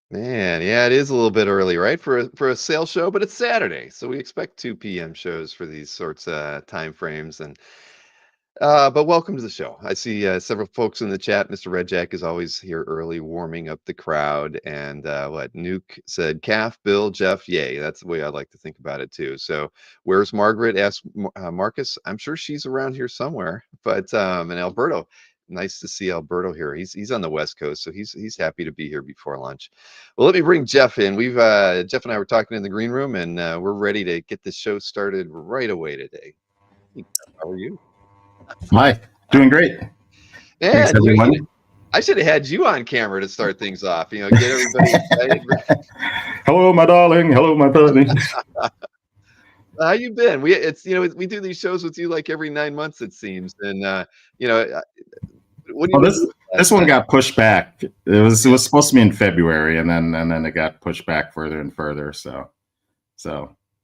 Man, yeah, it is a little bit early, right? For a sales show, but it's Saturday, so we expect 2 p.m. shows for these sorts of time frames. And but welcome to the show. I see several folks in the chat. Mr. Red Jack is always here early, warming up the crowd. And what Nuke said, Calf, Bill, Jeff, yay. That's the way I like to think about it too. So where's Margaret? Asked Marcus. I'm sure she's around here somewhere. But and Alberto, nice to see Alberto here. He's on the West Coast, so he's happy to be here before lunch. Well, let me bring Jeff in. We've Jeff and I were talking in the green room, and we're ready to get this show started right away today. Hey, Jeff, how are you? Hi, doing great. Thanks, Man, everyone. I should have had you on camera to start things off. Get everybody excited. Hello, my darling. Hello, my darling. How you been? We do these shows with you like every 9 months it seems, and you know, uh, what have you Well, been this doing this last one time? got pushed back. It was supposed to be in February, and then it got pushed back further and further. So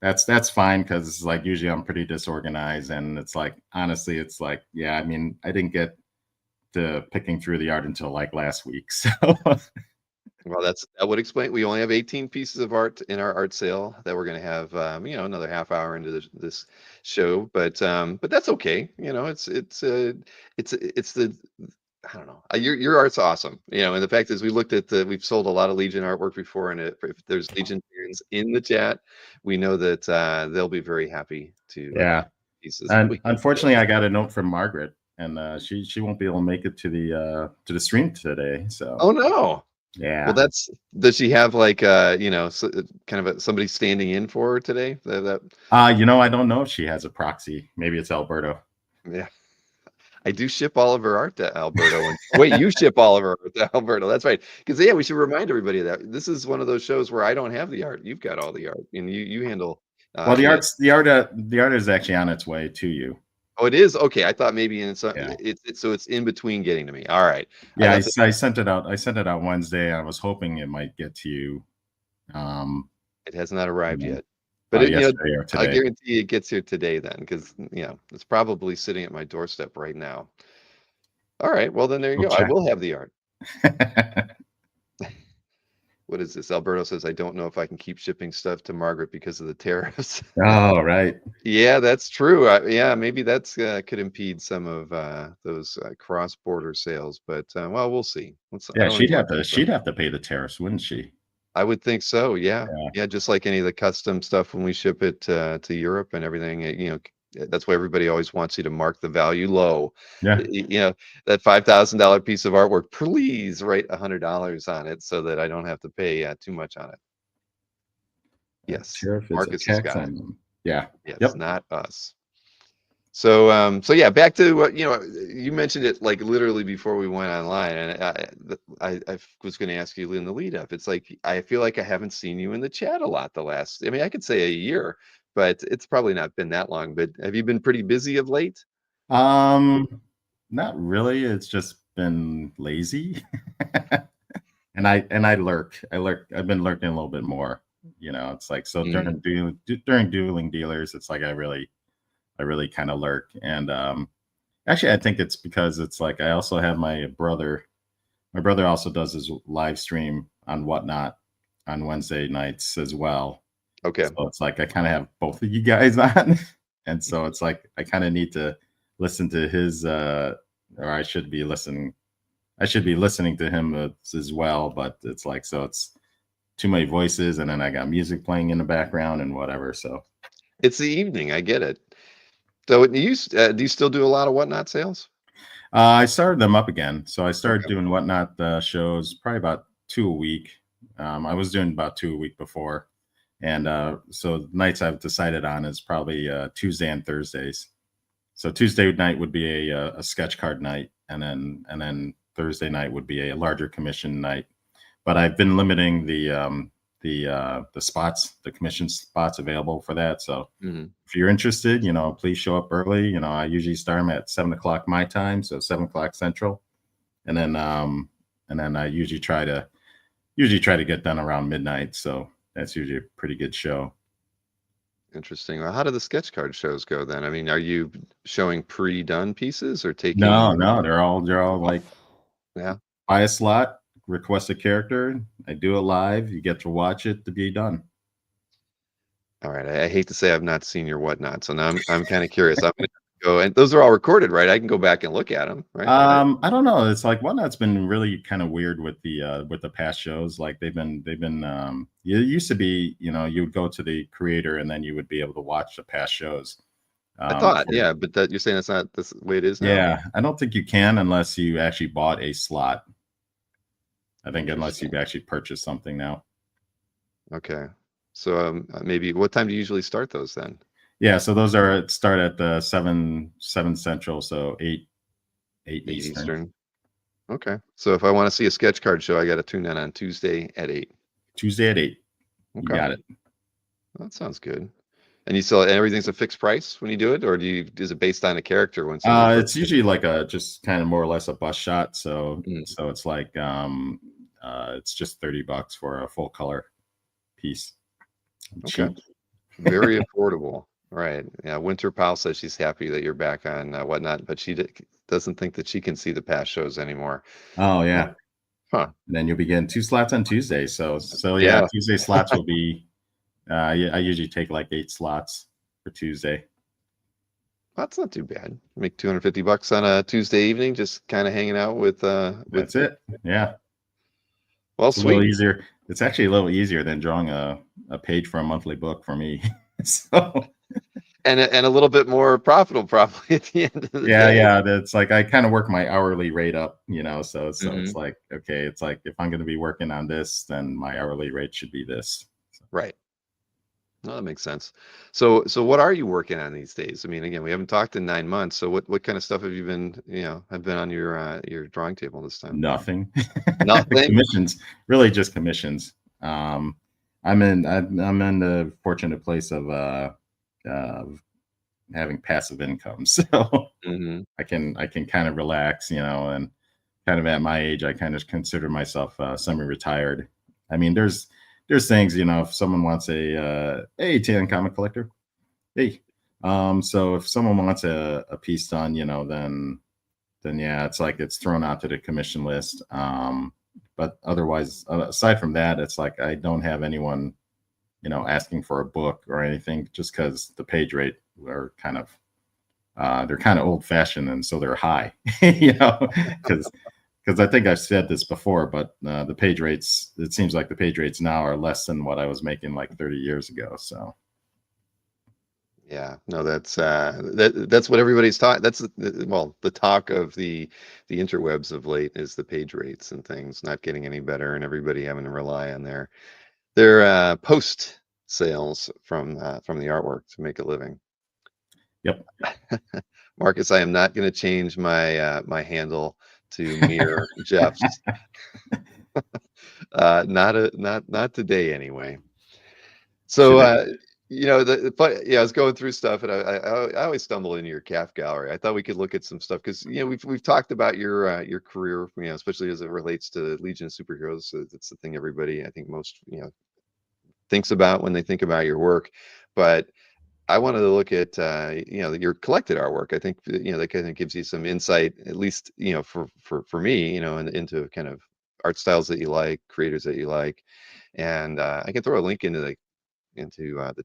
that's fine because like usually I'm pretty disorganized, and it's like honestly, it's like yeah. I mean, I didn't get to picking through the art until like last week. So Well, that would explain. We only have 18 pieces of art in our art sale that we're going to have, another half hour into this show. But that's okay. It's the I don't know. Your art's awesome. And the fact is, we've sold a lot of Legion artwork before, and if there's Legion fans in the chat, we know that they'll be very happy to yeah, pieces that and we have unfortunately, available. I got a note from Margaret, and she won't be able to make it to the stream today. So Oh no. Well, yeah. does she have like kind of somebody standing in for her today? I don't know if she has a proxy. Maybe it's Alberto. Yeah, I do ship all of her art to Alberto. And wait, you ship all of her art to Alberto? That's right. Because yeah, we should remind everybody of that this is one of those shows where I don't have the art. You've got all the art, and you handle. Well, Yeah. the art is actually on its way to you. Oh, it is okay. I thought maybe Yeah, it's in between getting to me. All right. I yeah. thought that I sent it out. I sent it out Wednesday. I was hoping it might get to you. it has not arrived And yet, but yesterday or I today. guarantee it gets here today then, because it's probably sitting at my doorstep right now. All right. Well, then there you We'll go. I check. will have the art. What is this? Alberto says, I don't know if I can keep shipping stuff to Margaret because of the tariffs. Oh, right. Yeah, that's true. Yeah, maybe that's could impede some of those cross-border sales, but well, we'll see. I Yeah, don't even want to she'd confirm. have to pay the tariffs, wouldn't she? I would think so. Yeah, Yeah. yeah, just like any of the custom stuff when we ship it to Europe and everything. That's why everybody always wants you to mark the value low. Yeah. That $5,000 piece of artwork, please write $100 on it so that I don't have to pay too much on it. A Yes, tariff is a Marcus has tax got it. on them. Yeah. Yes, Yep. not us. So yeah, back to what you mentioned it like literally before we went online, and I was going to ask you in the lead up. It's like I feel like I haven't seen you in the chat a lot the last. I mean, I could say a year, but it's probably not been that long. But have you been pretty busy of late? Not really. It's just been lazy. And I lurk. I've been lurking a little bit more. It's like so Mm, during dueling dealers, it's like I really kind of lurk. And actually, I think it's because it's like I also have my brother. My brother also does his live stream on Whatnot on Wednesday nights as well. okay. So it's like I kind of have both of you guys on, and so it's like I kind of need to listen to his, or I should be listening. I should be listening to him as well, but it's like so it's too many voices, and then I got music playing in the background and whatever. So It's the evening. I get it. So do you still do a lot of whatnot sales? I started them up again. So I started Okay. doing Whatnot shows probably about 2 a week. I was doing about 2 a week before, and so nights I've decided on is probably Tuesday and Thursdays. So Tuesday night would be a sketch card night, and then Thursday night would be a larger commission night. But I've been limiting the spots, the commission spots available for that. So Mhm. if you're interested, please show up early. I usually start them at 7 o'clock my time, so 7 o'clock Central, and then I usually try to get done around midnight. So that's usually a pretty good show. Interesting. Well, how do the sketch card shows go then? I mean, are you showing pre-done pieces or taking? No, they're all like Yeah. buy a slot, request a character. I do it live. You get to watch it to be done. All right. I hate to say I've not seen your whatnot, so now I'm kind of curious. I'm gonna go, and those are all recorded, right? I can go back and look at them, right? I don't know. It's like Whatnot's been really kind of weird with the past shows. Like they've been it used to be, you would go to the creator and then you would be able to watch the past shows. I thought, For, yeah, but that you're saying that's not this way it is now? yeah, I don't think you can unless you actually bought a slot. I think unless Interesting. you've actually purchased something now. Okay. So maybe what time do you usually start those then? Yeah, so those are start at the 7 Central, so 8 8 Eastern. Eastern. Okay. So if I want to see a sketch card show, I got to tune in on Tuesday at 8. Tuesday at 8. You Okay. got it. Well, that sounds good. And you sell everything's a fixed price when you do it, or is it based on a character when somebody It's purchases? usually like a just kind of more or less a bus shot. So Mm, so it's like it's just $30 for a full color piece. okay. Cheap. Very affordable. Right. Yeah. Winter Pal says she's happy that you're back on whatnot, but she doesn't think that she can see the past shows anymore. Oh Uh, yeah. huh. And then you'll be getting 2 slots on Tuesday. So yeah, Yeah. Tuesday slots will be yeah, I usually take like 8 slots for Tuesday. That's not too bad. Make $250 on a Tuesday evening, just kind of hanging out with. That's it. Yeah. Well, It's a little sweet. easier. It's actually a little easier than drawing a page for a monthly book for me. So And a little bit more profitable probably at the end of the yeah, day. yeah. That's like I kind of work my hourly rate up, so Hmm. it's like, okay, it's like if I'm gonna be working on this, then my hourly rate should be this. Right. No, that makes sense. So what are you working on these days? I mean, again, we haven't talked in 9 months. So what kind of stuff have you been, have been on your drawing table this time? Nothing. Nothing. Commissions, really just commissions. Um I'm in the fortunate place of having passive income. So Hmm. I can kind of relax, and kind of at my age, I kind of consider myself semi-retired. I mean, there's things, if someone wants hey, Tan comic collector, hey, so if someone wants a piece done, then yeah, it's like it's thrown out to the commission list. But otherwise, aside from that, it's like I don't have anyone, asking for a book or anything, just because the page rate are kind of they're kind of old fashioned, and so they're high, because I think I've said this before, but the page rates, it seems like the page rates now are less than what I was making like 30 years ago. So Yeah, no, that's what everybody's talking. That's well, the talk of the interwebs of late is the page rates and things not getting any better, and everybody having to rely on their post sales from the artwork to make a living. yep. Marcus, I am not going to change my handle to mirror Jeff's. Not today anyway. So, Should it? yeah, I was going through stuff, and I always stumble into your calf gallery. I thought we could look at some stuff because we've talked about your career, especially as it relates to Legion of Superheroes. So it's the thing everybody, I think, most thinks about when they think about your work. But I wanted to look at your collected artwork. I think that kind of gives you some insight, at least for me, into kind of art styles that you like, creators that you like, and I can throw a link into the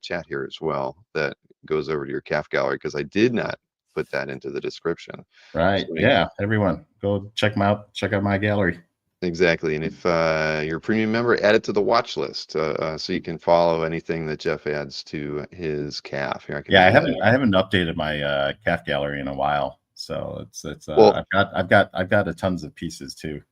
chat here as well that goes over to your calf gallery because I did not put that into the description. So Right. Yeah. Everyone, go check them out. Check out my gallery. exactly, and if you're a premium member, add it to the watch list so you can follow anything that Jeff adds to his calf. Here, I can Yeah, do that. I haven't updated my calf gallery in a while, so it's Well, I've got a tons of pieces too.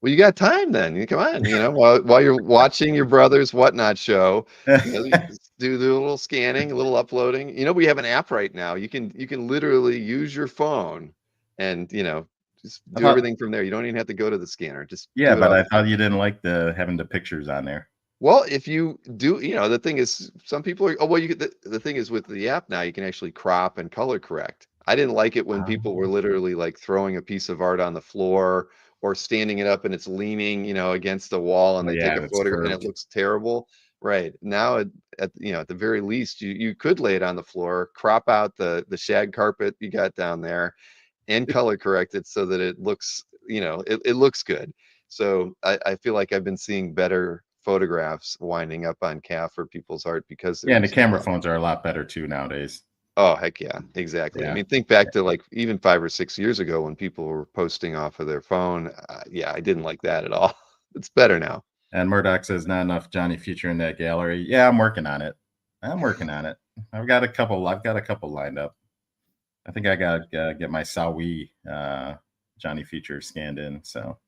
Well, you got time then. Come on, while you're watching your brother's whatnot show, you just do the little scanning, a little uploading. We have an app right now. You can literally use your phone and just I do thought, everything from there. You don't even have to go to the scanner. Just yeah, do it but off I the phone. thought you didn't like the having the pictures on there. Well, if you do, the thing is, some people are. Oh, well, the thing is with the app now, you can actually crop and color correct. I didn't like it when people were Um, literally like throwing a piece of art on the floor or standing it up and it's leaning, against the wall, and oh they take yeah, a that's photo and it curved. looks terrible. Right now, at the very least, you could lay it on the floor, crop out the shag carpet you got down there, and color correct it so that it looks, it looks good. So I feel like I've been seeing better photographs winding up on calf for people's art because they're Yeah, and the using camera phones. phones are a lot better too nowadays. Oh, heck yeah, exactly. I Yeah. mean, think back to like even 5 or 6 years ago when people were posting off of their phone. Yeah, I didn't like that at all. It's better now. And Murdoch says not enough Johnny Future in that gallery. Yeah, I'm working on it. I'm working on it. I've got a couple. I've got a couple lined up. I think I got to get my Sawi Johnny Future scanned in. So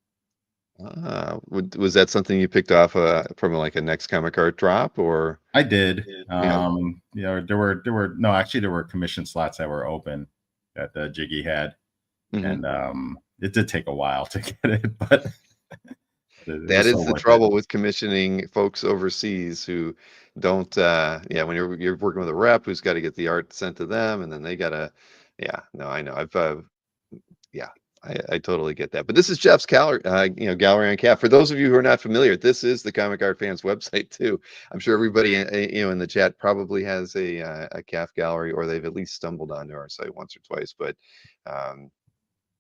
Was that something you picked off from like a Next Comic Art drop or? I did. Yeah. There were no, actually there were commission slots that were open that Jiggy had, Mhm. and it did take a while to get it, but it That was so is the worth it. trouble with commissioning folks overseas who don't, yeah, when you're working with a rep who's got to get the art sent to them, and then they gotta, yeah, no, I know. Yeah, I totally get that. But this is Jeff's gallery on calf. For those of you who are not familiar, this is the Comic Art Fans website too. I'm sure everybody, in the chat probably has a calf gallery, or they've at least stumbled onto our site once or twice. But um,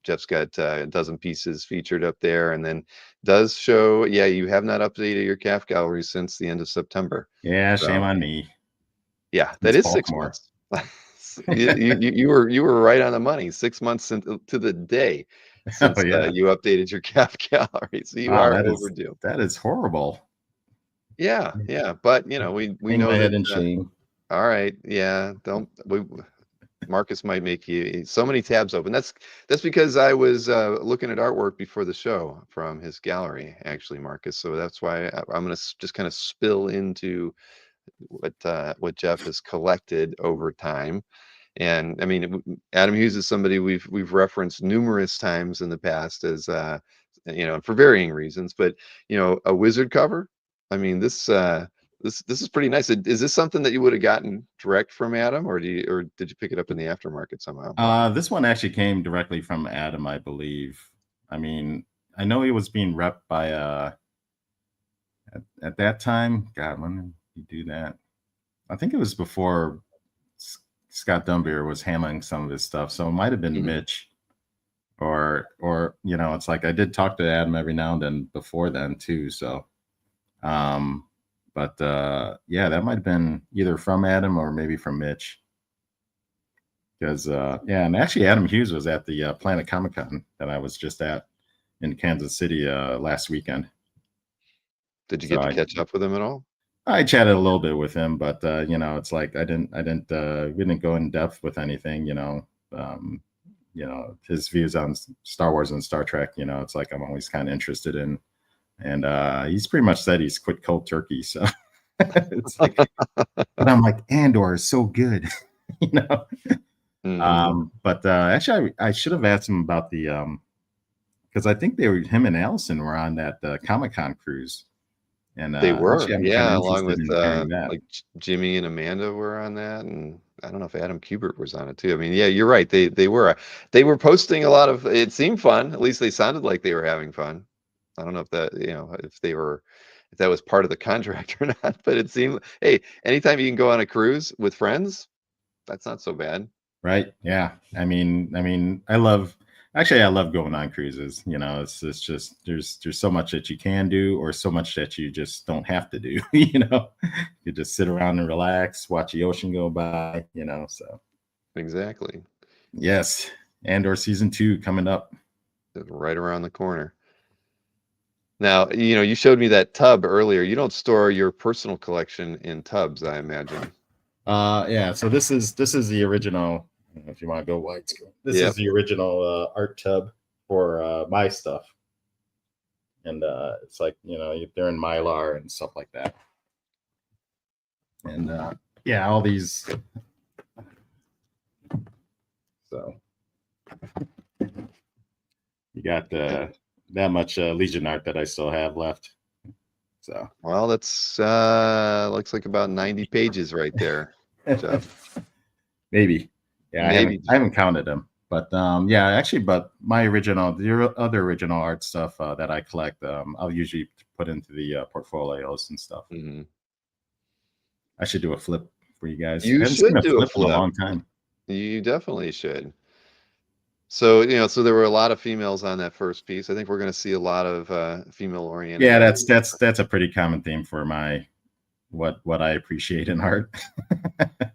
Jeff's got a dozen pieces featured up there, and then does show. Yeah, you have not updated your calf gallery since the end of September. Yeah, shame So on me. yeah, that It's is 6 Baltimore. months. You were right on the money. 6 months to the day Oh since yeah. you updated your calf gallery. So you Wow, are overdue. that is horrible. Yeah, yeah, but we Hang know my that. head in shame. All right, yeah, don't we. Marcus might make you so many tabs open. That's because I was looking at artwork before the show from his gallery, actually, Marcus. So that's why I'm going to just kind of spill into what Jeff has collected over time. And I mean, Adam Hughes is somebody we've referenced numerous times in the past as for varying reasons. But a wizard cover. I mean, this is pretty nice. Is this something that you would have gotten direct from Adam, or did you pick it up in the aftermarket somehow? This one actually came directly from Adam, I believe. I mean, I know he was being repped by at that time. God, when did he do that? I think it was before Scott Dunbier was handling some of his stuff, so it might have been Mhm. Mitch, or it's like I did talk to Adam every now and then before then too. So, um, but yeah, that might have been either from Adam or maybe from Mitch. Because yeah, and actually Adam Hughes was at the Planet Comic Con that I was just at in Kansas City last weekend. Did you So get to catch up with him at all? I chatted a little bit with him, but it's like we didn't go in depth with anything. Um, his views on Star Wars and Star Trek. It's like I'm always kind of interested in, and he's pretty much said he's quit cold turkey. So it's like, but I'm like Andor is so good, you know. Hmm. But actually, I should have asked him about the because I think him and Allison were on that Comic Con cruise, and They were, actually, I'm kind of yeah, along interested with in hearing that. like Jimmy and Amanda were on that, and I don't know if Adam Kubert was on it too. I mean, yeah, you're right. They were posting a lot of. It seemed fun. At least they sounded like they were having fun. I don't know if if that was part of the contract or not, but it seemed. Hey, anytime you can go on a cruise with friends, that's not so bad. Right? Yeah. I love going on cruises. It's just there's so much that you can do, or so much that you just don't have to do. You just sit around and relax, watch the ocean go by. So Exactly. yes, Andor season 2 coming up. Right around the corner. Now, you showed me that tub earlier. You don't store your personal collection in tubs, I imagine. Yeah. So this is the original. I don't know if you want to go widescreen. This is Yep. the original art tub for my stuff, and it's like they're in Mylar and stuff like that, and yeah, all these. So you got that much Legion art that I still have left. So Well, that's looks like about 90 pages right there, Jeff. maybe, yeah, I haven't Maybe. I haven't counted them, but yeah, actually, but the other original art stuff that I collect, I'll usually put into the portfolios and stuff. Mhm. I should do a flip for you guys. I You haven't seen should a do a flip in a flip. long time. You definitely should. So, so there were a lot of females on that first piece. I think we're going to see a lot of female-oriented Yeah, art. that's a pretty common theme for my what I appreciate in art.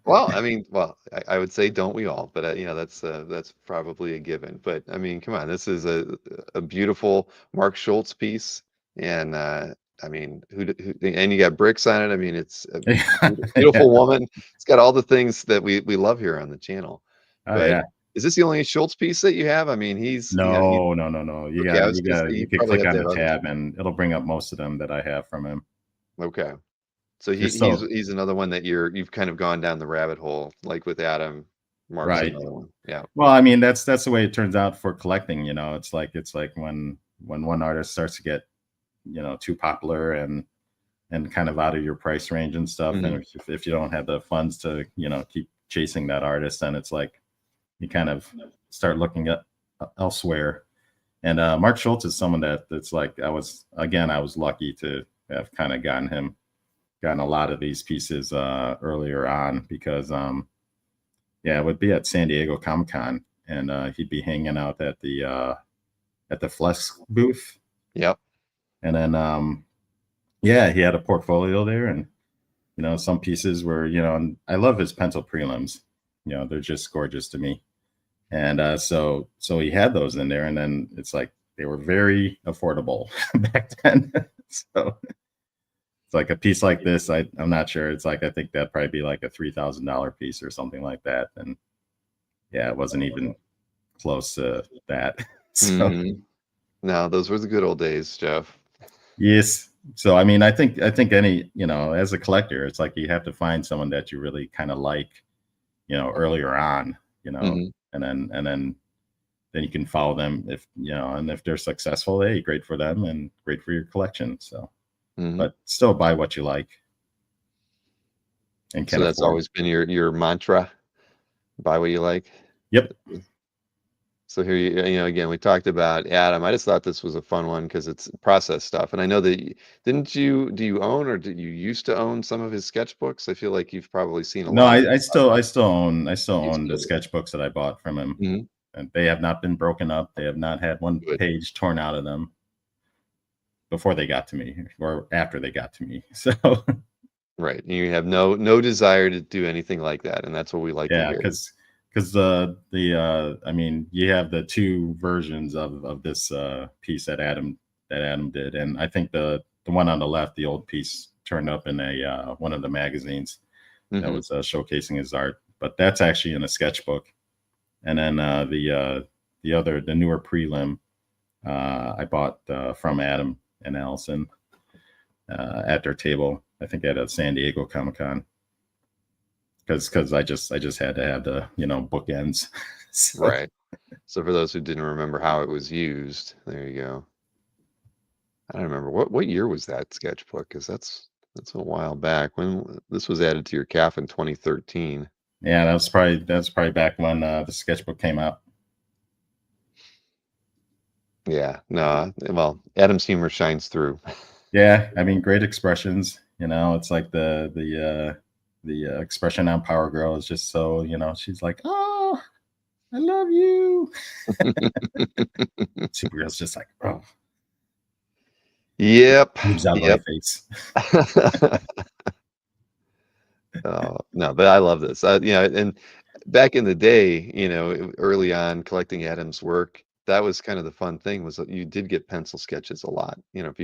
Well, I mean, well, I would say don't we all, but that's probably a given. But I mean, come on, this is a beautiful Mark Schultz piece, and I mean, and you got bricks on it. I mean, it's a Yeah. beautiful woman. It's got all the things that we love here on the channel. Oh But yeah. is this the only Schultz piece that you have? I mean, he's No, no, no, no. okay. I was You gonna got say you you could probably click have on to the have others. tab and it'll bring up most of them that I have from him. Okay. So There's he's another one that you've kind of gone down the rabbit hole, like with Adam. Mark's right. another one. Yeah. Well, I mean that's the way it turns out for collecting. It's like when one artist starts to get too popular and kind of out of your price range and stuff, Hmm. and if you don't have the funds to keep chasing that artist, then it's like you kind of start looking at elsewhere. And Mark Schultz is someone that's like I was lucky to have kind of gotten a lot of these pieces earlier on because yeah, it would be at San Diego Comic Con, and he'd be hanging out at the Flex booth, Yep. and then yeah, he had a portfolio there, and some pieces were and I love his pencil prelims. They're just gorgeous to me, and so he had those in there, and then it's like they were very affordable back then. So it's like a piece like this. I'm not sure. It's like I think that'd probably be like a $3,000 piece or something like that, and yeah, it wasn't even close to that. So Hmm. No, those were the good old days, Jeff. yes. So I mean, I think any as a collector, it's like you have to find someone that you really kind of like, earlier on, Hmm. and then you can follow them if and if they're successful, hey, great for them and great for your collection. So, Hmm. but still buy what you like and So can that's afford. always been your mantra: buy what you like. Yep. So here again, we talked about Adam. I just thought this was a fun one because it's process stuff, and I know that didn't you do you own or did you used to own some of his sketchbooks? I feel like you've probably seen a No, lot of I still you own the still. sketchbooks that I bought from him, Mhm. and they have not been broken up. They have not had one Good. page torn out of them before they got to me or after they got to me. So Right. And you have no desire to do anything like that, and that's what we like to yeah, hear. because the I mean you have the two versions of this piece that Adam did, and I think the one on the left, the old piece, turned up in a one of the magazines that Hmm. was showcasing his art, but that's actually in a sketchbook. And then the newer prelim I bought from Adam and Allison at their table. I think at a San Diego Comic Con because I just had to have the bookends. So Right. So for those who didn't remember how it was used, there you go. I don't remember what year was that sketchbook because that's a while back. When this was added to your CAF in 2013. yeah, that's probably back when the sketchbook came out. Yeah, no, well, Adam's humor shines through. Yeah, I mean, great expressions. It's like the expression on Power Girl is just so she's like, oh, I love you. Supergirl's just like, oh, Yep, moves out of my yep. face. No, but I love this. And back in the day, early on collecting Adam's work, that was kind of the fun thing was that you did get pencil sketches a lot. If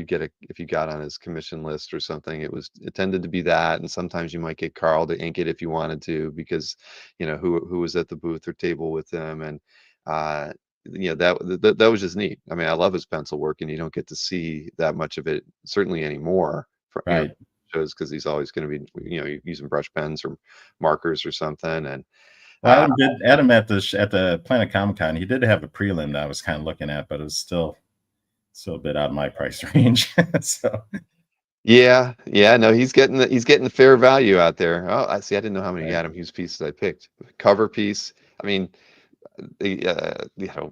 you got on his commission list or something, it tended to be that, and sometimes you might get Carl to ink it if you wanted to because, who was at the booth or table with him, and uh, that was just neat. I mean, I love his pencil work, and you don't get to see that much of it certainly anymore. Right. Shows because he's always going to be using brush pens or markers or something. And Well, uh, Adam at the Planet Comic Con, he did have a prelim that I was kind of looking at, but it was still a bit out of my price range. So yeah, no, he's getting the fair value out there. Oh, I see. I didn't know how many right. Adam Hughes pieces I picked. Cover piece. I mean,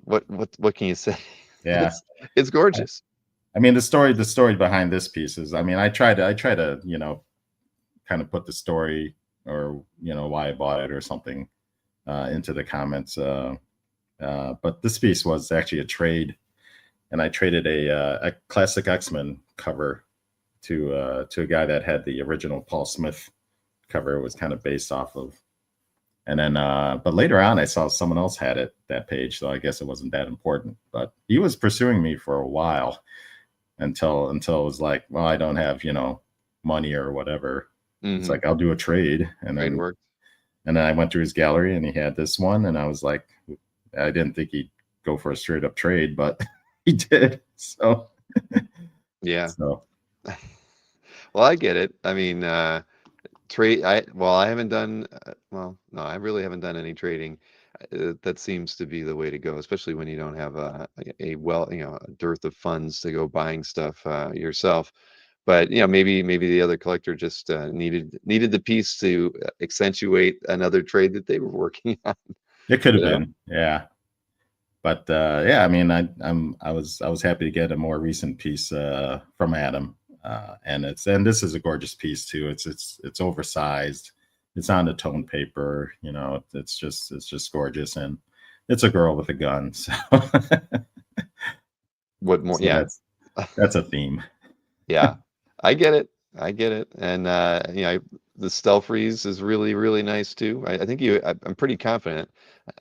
what can you say? Yeah. It's gorgeous. I mean, the story behind this piece is, I mean, I try to kind of put the story or why I bought it or something into the comments. But this piece was actually a trade, and I traded a classic X-Men cover to a guy that had the original Paul Smith cover. It was kind of based off of. And then, but later on, I saw someone else had that page, so I guess it wasn't that important. But he was pursuing me for a while until it was like, well, I don't have money or whatever. It's Hmm. like I'll do a trade, Trade work. and then I went through his gallery, and he had this one, and I was like, I didn't think he'd go for a straight up trade, but he did. Yeah. So Well, I get it. I mean, trade. I haven't done. Well, no, I really haven't done any trading. That seems to be the way to go, especially when you don't have a dearth of funds to go buying stuff yourself. But maybe the other collector just needed the piece to accentuate another trade that they were working on. it could You have know. been, yeah. But yeah, I mean, I was happy to get a more recent piece from Adam, and this is a gorgeous piece too. It's oversized. It's on the tone paper. It's just gorgeous, and it's a girl with a gun. So What more? so Yeah. that's a theme. Yeah, I get it. I get it. And the stealth freeze is really, really nice too. I think I'm pretty confident,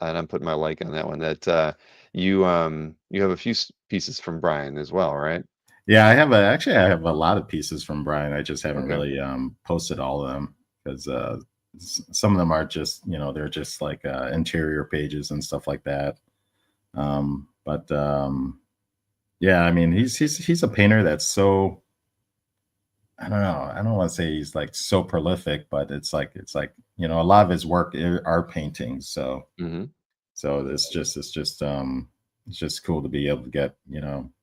and I'm putting my like on that one, that you have a few pieces from Brian as well, right? Yeah, I have a lot of pieces from Brian. I just haven't Okay. really posted all of them because some of them are just they're just like interior pages and stuff like that. But yeah, I mean he's a painter that's so, I don't know. I don't want to say he's like so prolific, but it's like a lot of his work are paintings. So Hmm. so it's just cool to be able to get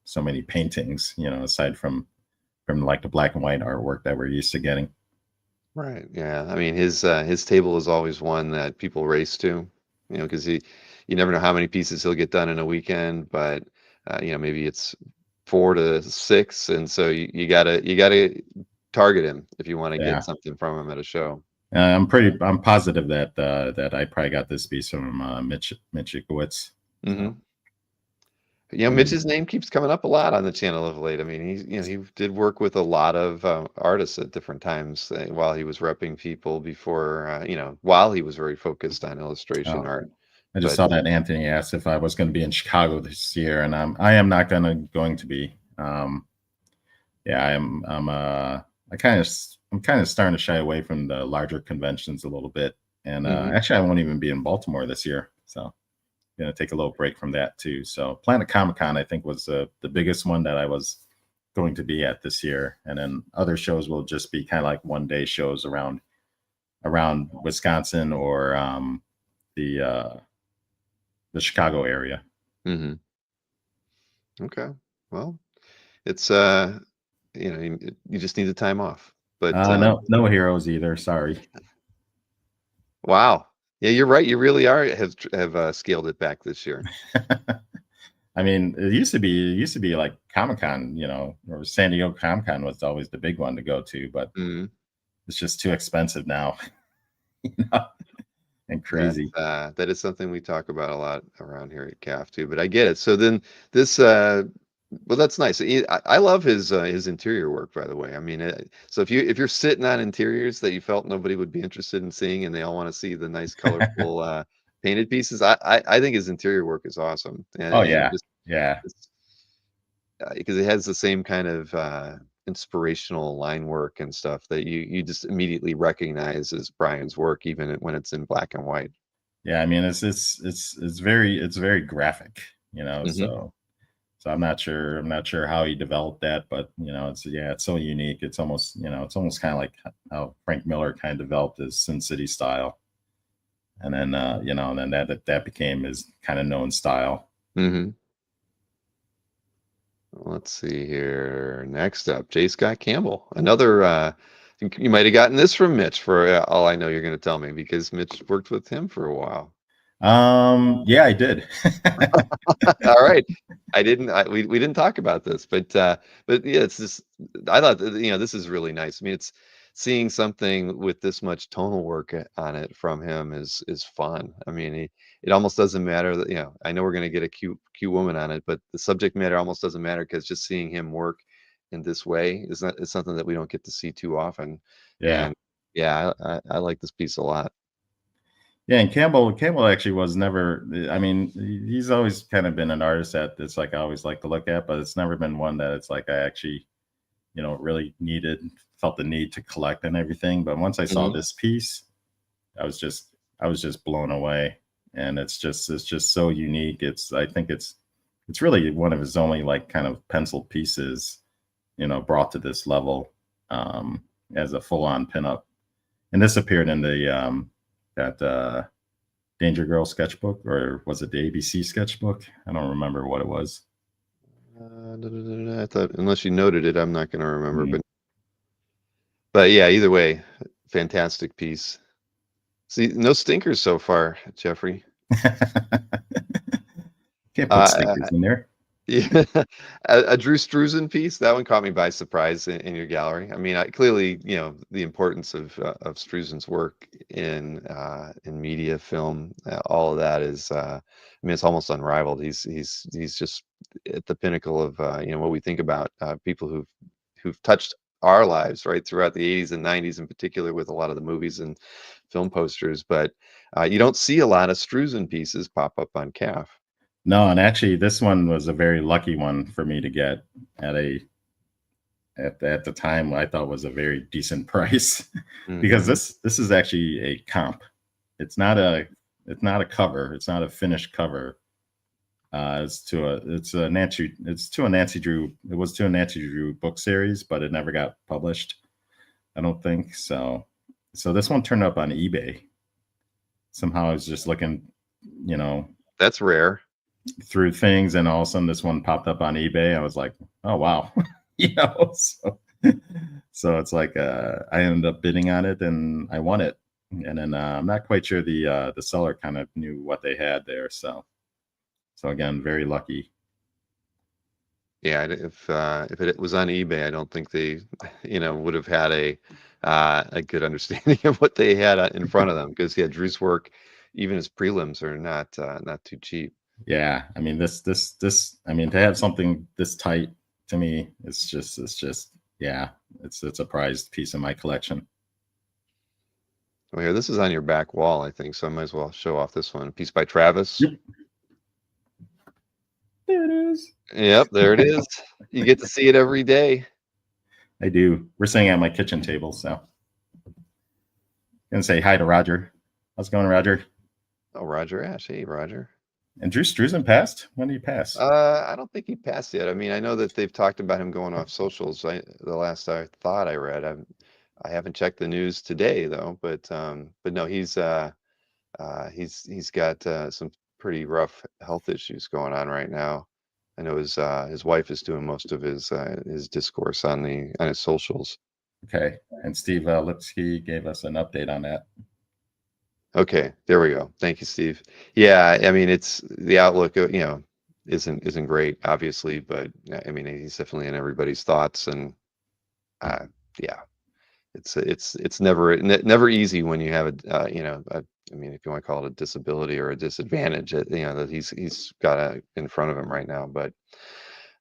so many paintings, aside from like the black and white artwork that we're used to getting. Right. Yeah. I mean, his table is always one that people race to, because you never know how many pieces he'll get done in a weekend, but maybe it's 4 to 6, and so you gotta target him if you want to get Yeah. something from him at a show. I'm positive that I probably got this piece from Mitch Ickowitz. So Hmm. I mean, Mitch's name keeps coming up a lot on the channel of late. I mean, he did work with a lot of artists at different times while he was repping people before, while he was very focused on illustration oh, art. I just But saw that Anthony asked if I was going to be in Chicago this year, and I am not going to be. Yeah, I'm kind of starting to shy away from the larger conventions a little bit, and mhm. actually I won't even be in Baltimore this year, so I'm gonna take a little break from that too. So Planet Comic Con I think was the biggest one that I was going to be at this year, and then other shows will just be kind of like 1 day shows around Wisconsin or the uh, the Chicago area. Mhm. Okay. Well, it's you just need the time off. But No heroes either. Sorry. wow. Yeah, you're right. You really have scaled it back this year. I mean, it used to be like Comic Con, or San Diego Comic Con was always the big one to go to, but Mhm. it's just too expensive now, you know, and crazy. That is something we talk about a lot around here at CAF too, but I get it. So then this well, that's nice. I love his interior work, by the way. I mean, so if you're sitting on interiors that you felt nobody would be interested in seeing, and they all want to see the nice, colorful painted pieces, I think his interior work is awesome, Oh and yeah, just yeah, because it has the same kind of inspirational line work and stuff that you just immediately recognize as Brian's work, even when it's in black and white. yeah. I mean, it's very graphic, Hmm. so I'm not sure how he developed that, but it's so unique. It's almost kind of like how Frank Miller kind of developed his Sin City style, and then and then that became his kind of known style. Hmm. Let's see here. Next up, J. Scott Campbell. Another, I think you might have gotten this from Mitch for all I know you're going to tell me, because Mitch worked with him for a while. Yeah, I did. All right. We didn't talk about this, but yeah, it's just, I thought that, this is really nice. I mean, seeing something with this much tonal work on it from him is fun. I mean, it almost doesn't matter that, I know we're going to get a cute woman on it, but the subject matter almost doesn't matter because just seeing him work in this way is something that we don't get to see too often. Yeah. And yeah, I like this piece a lot. Yeah, and Campbell actually was never. I mean, he's always kind of been an artist that it's like I always like to look at, but it's never been one that it's like I actually, really felt the need to collect and everything. But once I saw Mhm. this piece, I was just blown away, and it's just so unique. I think it's really one of his only like kind of pencil pieces, brought to this level, as a full on pinup. And this appeared in the that Danger Girl sketchbook, or was it the ABC sketchbook? I don't remember what it was. I thought unless you noted it, I'm not going to remember. Mm. But yeah, either way, fantastic piece. See, no stinkers so far, Jeffrey. Can't put Uh, stickers in there. Yeah, a Drew Struzan piece, that one caught me by surprise in your gallery. I mean, clearly, the importance of Struzan's work in media, film, all of that is, I mean, it's almost unrivaled. He's just at the pinnacle of what we think about people who've touched our lives right throughout the 80s and 90s in particular with a lot of the movies and film posters. But you don't see a lot of Struzan pieces pop up on CAF. No, and actually, this one was a very lucky one for me to get at at the time. I thought was a very decent price because Hmm. this is actually a comp. It's not a it's not a cover. It's not a finished cover. It's to a Nancy Drew. It was to a Nancy Drew book series, but it never got published. I don't think so. So this one turned up on eBay. Somehow I was just looking, you know, That's rare. through things, and all of a sudden this one popped up on eBay. I was like, oh wow, so it's like I ended up bidding on it and I won it. And then I'm not quite sure the seller kind of knew what they had there. So again, very lucky. Yeah, if it was on eBay, I don't think they, would have had a good understanding of what they had in front of them because yeah, Drew's work, even his prelims are not too cheap. Yeah, I mean I mean, to have something this tight, to me, it's just yeah, it's a prized piece of my collection. Well, here, this is on your back wall, I think, so I might as well show off this one. A piece by Travis. Yep, there it is. Yep, there it is. You get to see it every day. I do. We're sitting at my kitchen table, so gonna say hi to Roger. How's it going, Roger? Oh, Roger Ash. Hey, Roger. And Drew Struzan passed. When did he pass? I don't think he passed yet. I mean, I know that they've talked about him going off socials. The last I thought I read, I haven't checked the news today though, but no, he's got some pretty rough health issues going on right now. I know his wife is doing most of his discourse on his socials. Okay, and Steve Lipsky gave us an update on that. Okay, there we go. Thank you, Steve. Yeah, I mean, it's the outlook, isn't great, obviously, but I mean, he's definitely in everybody's thoughts, and uh, yeah, it's never easy when you have I mean, if you want to call it a disability or a disadvantage, that he's got in front of him right now,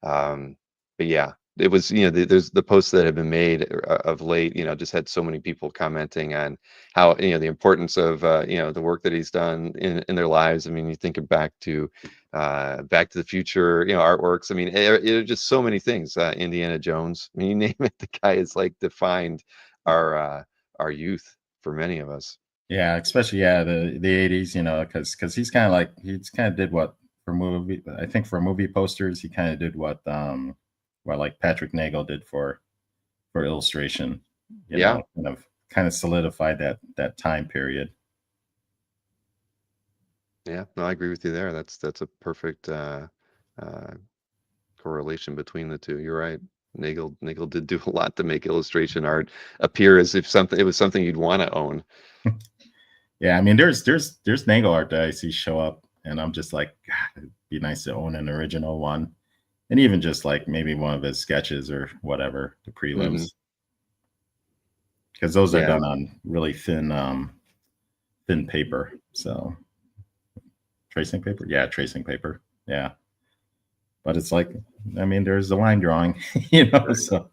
um, but yeah, it was, there's the posts that have been made of late, just had so many people commenting on how, the importance of, the work that he's done in their lives. I mean, you think of Back to the Future, artworks. I mean, just so many things. Indiana Jones. I mean, you name it, the guy is like defined our youth for many of us. Yeah, especially the 80s, because he's kind of did what for movie. I think for movie posters, he kind of did what like Patrick Nagel did for illustration. Yeah. Kind of solidified that time period. Yeah. No, I agree with you there. That's a perfect uh, correlation between the two. You're right. Nagel did do a lot to make illustration art appear as if it was something you'd want to own. Yeah, I mean, there's Nagel art that I see show up, and I'm just like, God, it'd be nice to own an original one, and even just like maybe one of his sketches or whatever, the Hmm. prelims. because those are Yeah. done on really thin paper. So tracing paper, yeah, tracing paper, yeah. But it's like, I mean, there's the line drawing, So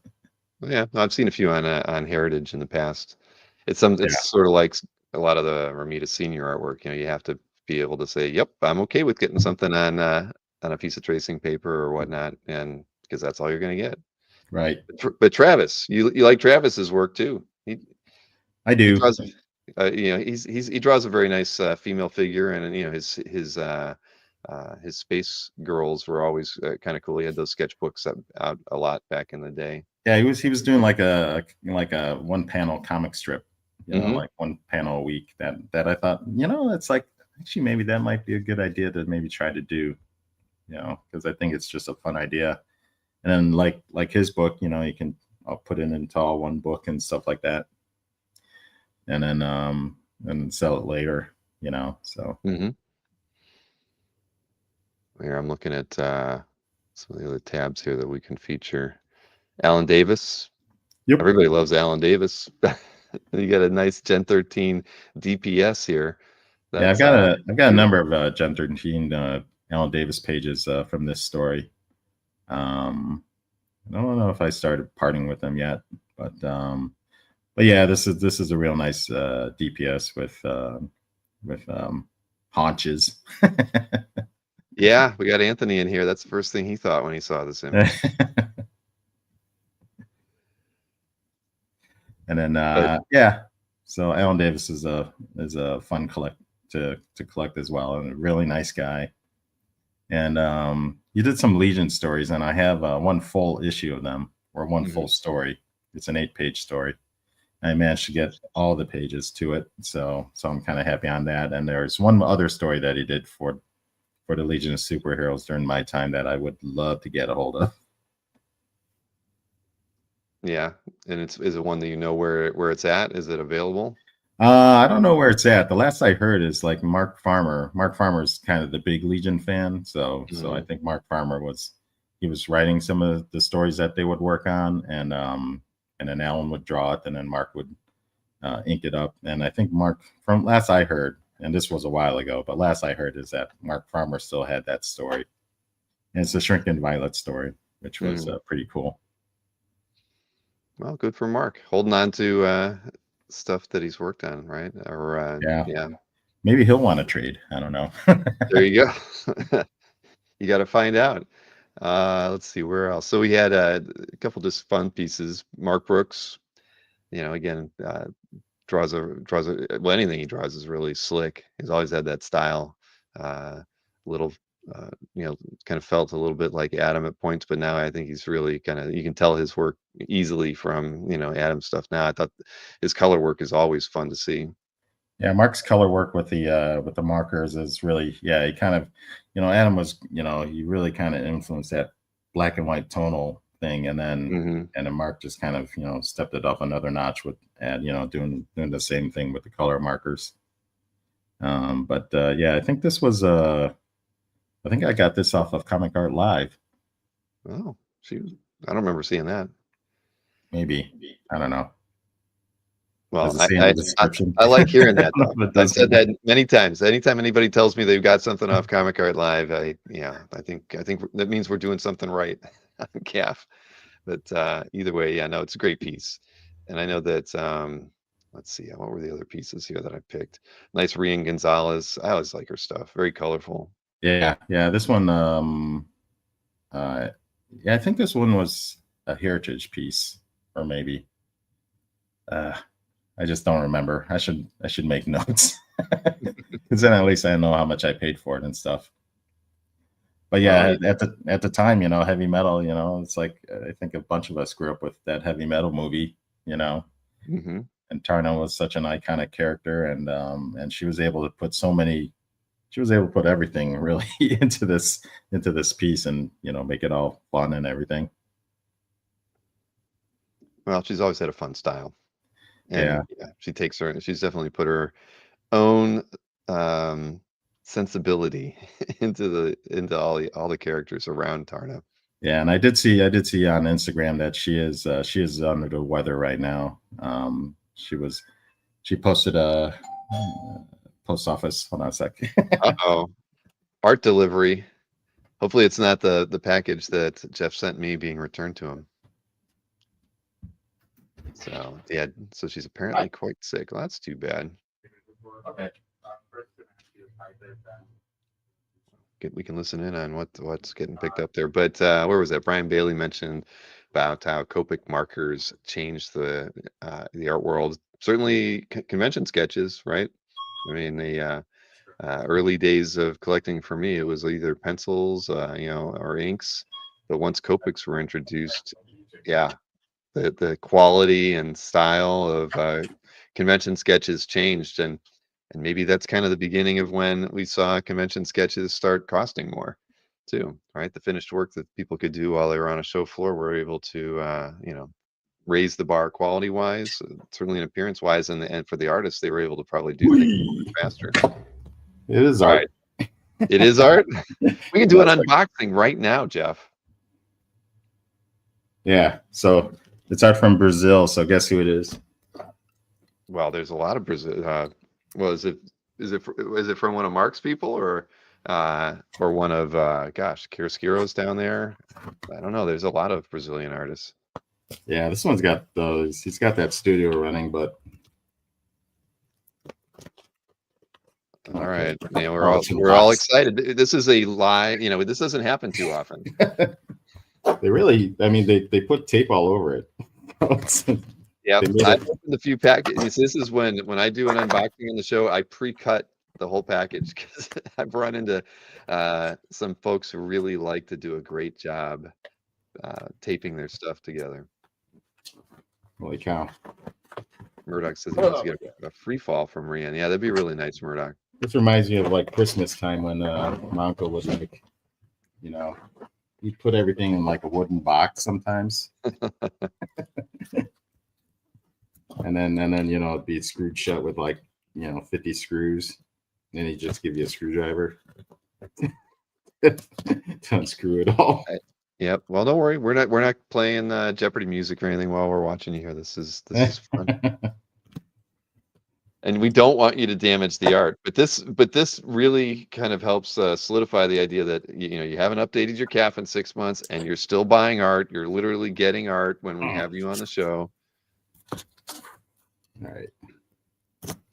Yeah, I've seen a few on Heritage in the past. It's yeah, sort of like a lot of the Romita Senior artwork. You have to be able to say, "Yep, I'm okay with getting something on a piece of tracing paper or whatnot," and because that's all you're going to get. right. But Travis, you like Travis's work too. I He do. draws, he draws a very nice female figure, and his space girls were always kind of cool. He had those sketchbooks out a lot back in the day. Yeah, he was doing like a one panel comic strip, Hmm. like one panel a week. That I thought, it's like actually maybe that might be a good idea to maybe try to do, because I think it's just a fun idea. And then like his book, you can I'll put it into all one book and stuff like that, and then sell it later, So Hmm. Here I'm looking at some of the other tabs here that we can feature. Alan Davis. yep. Everybody loves Alan Davis. You got a nice Gen 13 DPS here. Yeah, I've That's got a beautiful. number of Gen 13 Alan Davis pages from this story. I don't know if I started parting with them yet, but yeah, this is a real nice DPS with haunches. Yeah, we got Anthony in here. That's the first thing he thought when he saw this image. And then But yeah, so Alan Davis is a fun to collect as well, and a really nice guy. And you did some Legion stories, and I have one full issue of them, or one full mhm. story. It's an 8-page story. I managed to get all the pages to it, so I'm kind of happy on that. And there's one other story that he did for the Legion of Superheroes during my time that I would love to get a hold of. Yeah, and is it one that you know where it's at? Is it available? I don't know where it's at. The last I heard is like Mark Farmer. Mark Farmer's kind of the big Legion fan, so I Mhm. think Mark Farmer he was writing some of the stories that they would work on, and then Alan would draw it, and then Mark would ink it up. And I think Mark, from last I heard, and this was a while ago, but last I heard is that Mark Farmer still had that story, and it's a Shrinking Violet story, which was Mhm. pretty cool. Well, good for Mark. Holding on to stuff that he's worked on, right? Or Yeah, yeah, maybe he'll want to trade. I don't know. there you go. You got to find out. Let's see where else. So we had a couple just fun pieces. Mark Brooks, again, well, anything he draws is really slick. He's always had that style. Little, kind of felt a little bit like Adam at points, but now I think he's really you can tell his work easily from, Adam stuff now. I thought his color work is always fun to see. Yeah, Mark's color work with the markers is really, yeah, he kind of, Adam was, he really kind of influenced that black and white tonal thing, Hmm. and then Mark just kind of, stepped it up another notch with, and doing the same thing with the color markers. But yeah, I think I think I got this off of Comic Art Live. Oh, I don't remember seeing that. Maybe, I don't know. Does Well, it I say in I the I description? I like hearing I that, don't know though. if it I've does or said not. that many times. Anytime anybody tells me they've got something off Comic Art Live, I think that means we're doing something right on CAF. But, either way, yeah, no, it's a great piece. And I know that, let's see, what were the other pieces here that I picked? Nice Rian Gonzalez. I always like her stuff. Very colorful. Yeah, yeah. This one, uh, yeah, I think this one was a heritage piece, or maybe. Uh, I just don't remember. I should make notes, because then at least I know how much I paid for it and stuff. But Well, yeah, at the time, heavy metal, it's like I think a bunch of us grew up with that heavy metal movie, you know, mhm. and Tarna was such an iconic character, and she was able to put so many, she was able to put everything really into this piece, and make it all fun and everything. Well, she's always had a fun style. Yeah, And, yeah, she's definitely put her own, um, sensibility into all the characters around Tarna. yeah, and I did see on Instagram that she is under the weather right now. She posted a post office. Hold on a sec. Uh-oh. Art delivery. Hopefully it's not the package that Jeff sent me being returned to him. So yeah, so she's apparently quite sick. Well, that's too bad. Okay. We can listen in on what's getting picked up there. But where was that? Brian Bailey mentioned about how Copic markers changed the art world. Certainly convention sketches, right? I mean, the early days of collecting for me, it was either pencils, or inks. But once Copics were introduced, yeah, the quality and style of convention sketches changed, and maybe that's kind of the beginning of when we saw convention sketches start costing more too, right? The finished work that people could do while they were on a show floor were able to raise the bar quality wise, certainly in appearance wise, and for the artists they were able to probably do things a little bit faster. It is All art. right, it is art. We can do an That's unboxing right now, Jeff. Yeah. So it's art from Brazil. So guess who it is? Well, there's a lot of Brazil. Well, is it from one of Mark's people or one of Chiaroscuro's down there? I don't know. There's a lot of Brazilian artists. Yeah, this one's got those. He's got that studio running, but All right, we're all box. excited. This is a lie. This doesn't happen too often. They really, I mean, they put tape all over it. Yeah, They made I've it- opened a few packages. This is when I do an unboxing on the show, I pre-cut the whole package because I've run into some folks who really like to do a great job taping their stuff together. Holy cow. Murdoch says he wants to get a free fall from Rian. Yeah, that'd be really nice, Murdoch. This reminds me of like Christmas time when my uncle would like, he'd put everything in like a wooden box sometimes. and then it'd be screwed shut with like 50 screws. And he'd just give you a screwdriver to unscrew it all. Yep. Well, don't worry. We're not playing Jeopardy music or anything while we're watching you here. This is fun. And we don't want you to damage the art, but this really kind of helps solidify the idea that you haven't updated your calf in 6 months, and you're still buying art. You're literally getting art when we have you on the show. All right.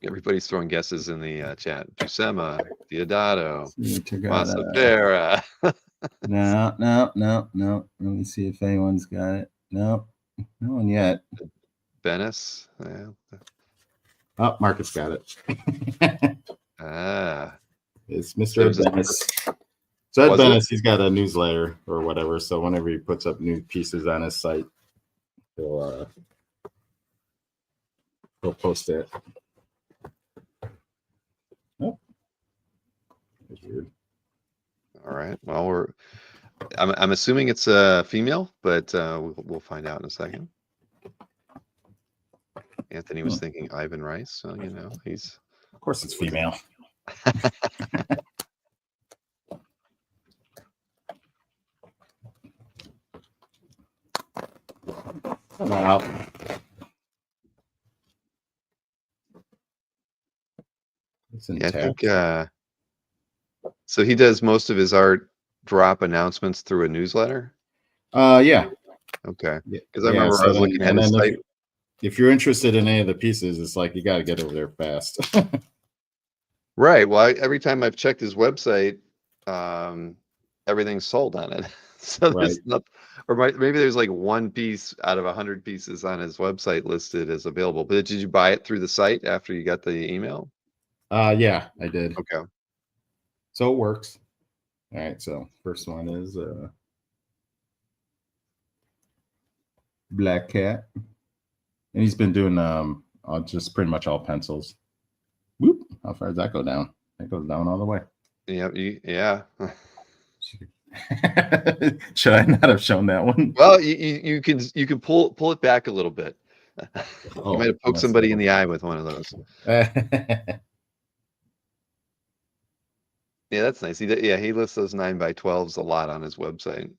Everybody's throwing guesses in the chat. Buscema, Diodato, Tagada. Masafera. No. Let me see if anyone's got it. No one yet. Venice. Yeah. Oh, Marcus got it. It's Mr. Ed Venice. So Ed Venice, he's got a newsletter or whatever. So whenever he puts up new pieces on his site, he'll post it. Oh, that's weird. All right. Well, I'm assuming it's a female, but we'll find out in a second. Anthony was thinking Ivan Rice, so he's. Of course, it's female. Wow. Yeah, I think so. He does most of his art drop announcements through a newsletter. Yeah. Okay. Because I remember I was looking at his site. If you're interested in any of the pieces, it's like you got to get over there fast. Right. Well, every time I've checked his website, everything's sold on it. So there's maybe there's like one piece out of 100 pieces on his website listed as available. But did you buy it through the site after you got the email? Yeah, I did. Okay. So it works. All right. So first one is Black Cat. And he's been doing just pretty much all pencils. Whoop! How far does that go down? That goes down all the way. Yeah. Should I not have shown that one? Well, you can pull it back a little bit. You might have poked somebody in the eye with one of those. Yeah, that's nice. He lists those 9x12s a lot on his website.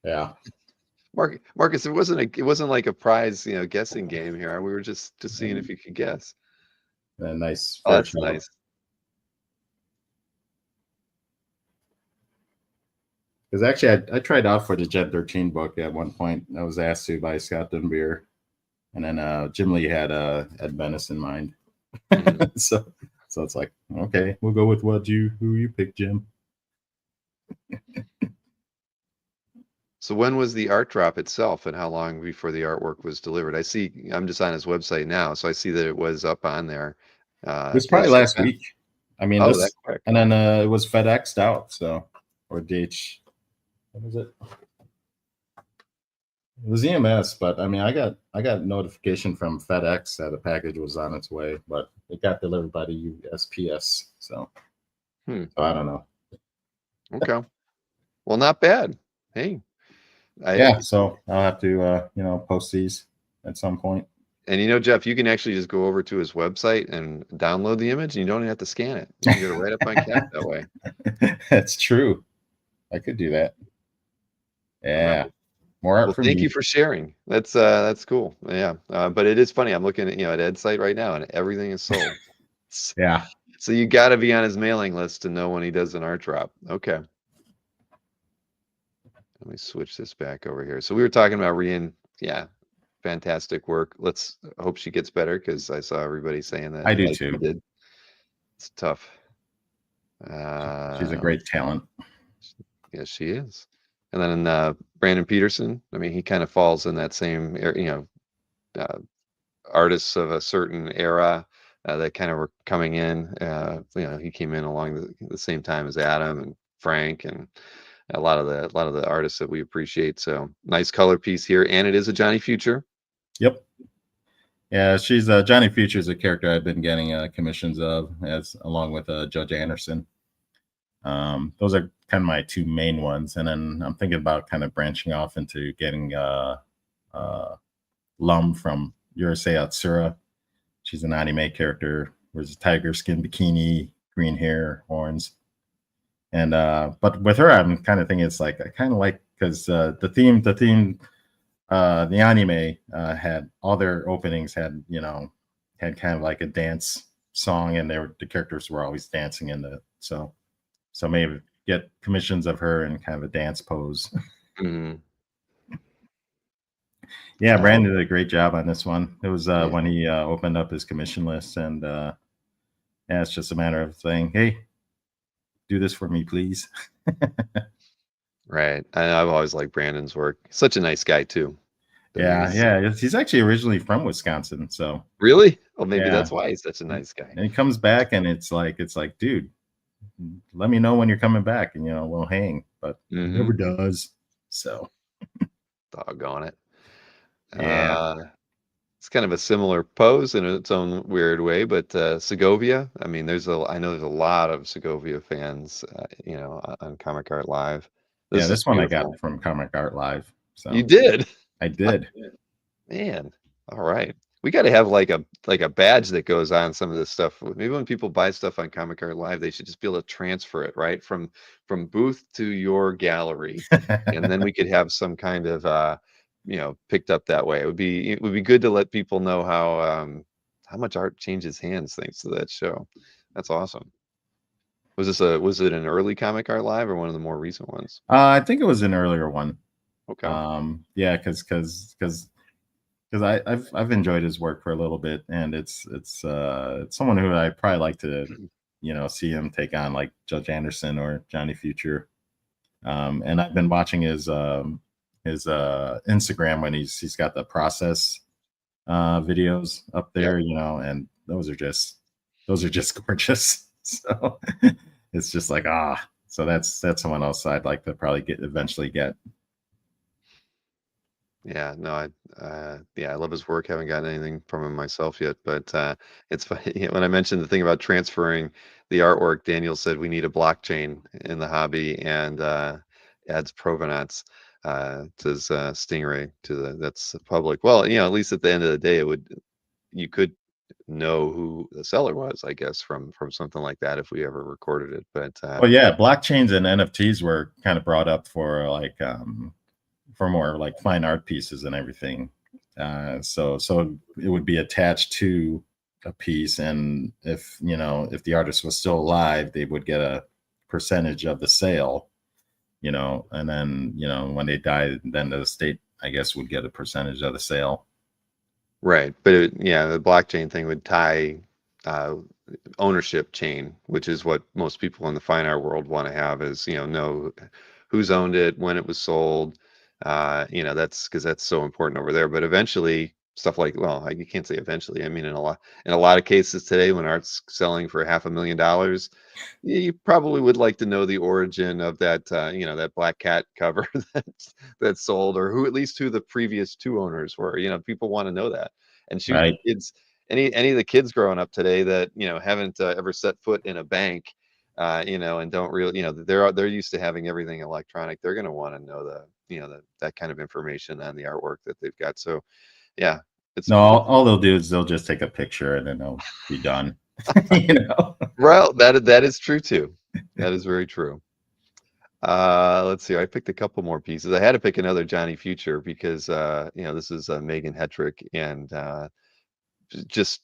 Yeah. Marcus, it wasn't like a prize, guessing game here. We were just seeing if you could guess. A nice Oh, fair that's show. nice. Because actually, I tried out for the Gen 13 book at one point. I was asked to by Scott Dunbier, and then Jim Lee had Venice in mind. Mhm. So it's like, okay, we'll go with who you picked, Jim. So when was the art drop itself, and how long before the artwork was delivered? I'm just on his website now, so I see that it was up on there. It was Did it probably ship last out? week. I mean, Oh, that this, quick. and then it was FedExed out. So, or DH, what was it? It was EMS, but I mean, I got notification from FedEx that a package was on its way, but it got delivered by the USPS. So I don't know. Okay. Well, not bad. Hey, I Yeah, so I'll have to post these at some point. and Jeff, you can actually just go over to his website and download the image, and you don't even have to scan it. You can get it right up on cap that way. That's true. I could do that. Yeah, Well, more art well, for thank you me. for sharing. That's cool. Yeah, but it is funny. I'm looking at Ed's site right now, and everything is sold. Yeah, So you got to be on his mailing list to know when he does an art drop. Okay. Let me switch this back over here. So we were talking about Rian. Yeah, fantastic work. Let's hope she gets better because I saw everybody saying that I do like he too. did. It's tough. She's a Let's great talent. Yes, she is. And then Brandon Peterson. I mean, he kind of falls in that same, uh, artists of a certain era that kind of were coming in. He came in along the same time as Adam and Frank and a lot of the artists that we appreciate. So nice color piece here, and it is a Johnny Future. Yep. Yeah, she's Johnny Future's a character I've been getting commissions of, as along with Judge Anderson. Those are kind of my two main ones, and then I'm thinking about kind of branching off into getting Lum from Yurusei Atsura. She's an anime character. Wears a tiger skin bikini, green hair, horns, and but with her, I'm kind of thinking it's like I kind of like because the anime had all their openings had kind of like a dance song, and the characters were always dancing in the so maybe get commissions of her in kind of a dance pose. Mhm. Yeah, Oh, Brandon did a great job on this one. It was yeah. when he opened up his commission list, and yeah, it's just a matter of saying, "Hey, do this for me, please." Right. I've always liked Brandon's work. Such a nice guy too. I mean, Yeah, yeah, he's actually originally from Wisconsin, so really? Well, maybe yeah, that's why he's such a nice guy. and he comes back, and it's like, dude, let me know when you're coming back, and we'll hang. But he never Hmm. does. So Doggone it. yeah, It's kind of a similar pose in its own weird way, but Segovia. I mean, I know there's a lot of Segovia fans, on Comic Art Live. yeah, This is this one I got beautiful. from Comic Art Live. You So did, I did. man. All right, we got to have like a badge that goes on some of this stuff. Maybe when people buy stuff on Comic Art Live, they should just be able to transfer it right from booth to your gallery, and then we could have some kind of picked up that way. It would be good to let people know how much art changes hands thanks to that show. That's awesome. Was it an early Comic Art Live or one of the more recent ones? I think it was an earlier one. Okay. Yeah, because I've enjoyed his work for a little bit, and it's someone who I probably like to see him take on like Judge Anderson or Johnny Future. And I've been watching his Instagram when he's got the process videos up Yep. there, and those are just gorgeous. So it's just like so that's someone else I'd like to probably eventually get. Yeah, no, I love his work. Haven't gotten anything from him myself yet, but it's funny when I mentioned the thing about transferring the artwork. Daniel said we need a blockchain in the hobby and adds provenance. Says Stingray that's public. Well, at least at the end of the day, you could know who the seller was, I guess, from something like that if we ever recorded it. But Well, yeah, blockchains and NFTs were kind of brought up for like for more like fine art pieces and everything. So it would be attached to a piece, and if if the artist was still alive, they would get a percentage of the sale. And then when they died, then the state, I guess, would get a percentage of the sale. Right. But yeah, the blockchain thing would tie uh, ownership chain, which is what most people in the fine art world want to have, is know who's owned it, when it was sold. That's because that's so important over there. But eventually, stuff like, well, you can't say eventually. I mean, in a lot of cases today, when art's selling for $500,000, you probably would like to know the origin of that black cat cover that sold, or who the previous two owners were. People want to know that. And shoot, Right. kids, any of the kids growing up today that haven't ever set foot in a bank, and don't really, they're used to having everything electronic. They're going to want to know that kind of information on the artwork that they've got. So yeah, it's No, all they'll do is they'll just take a picture and then they'll be done. you know. well, that is true too. That is very true. Let's see. I picked a couple more pieces. I had to pick another Johnny Future because this is Megan Hetrick, and just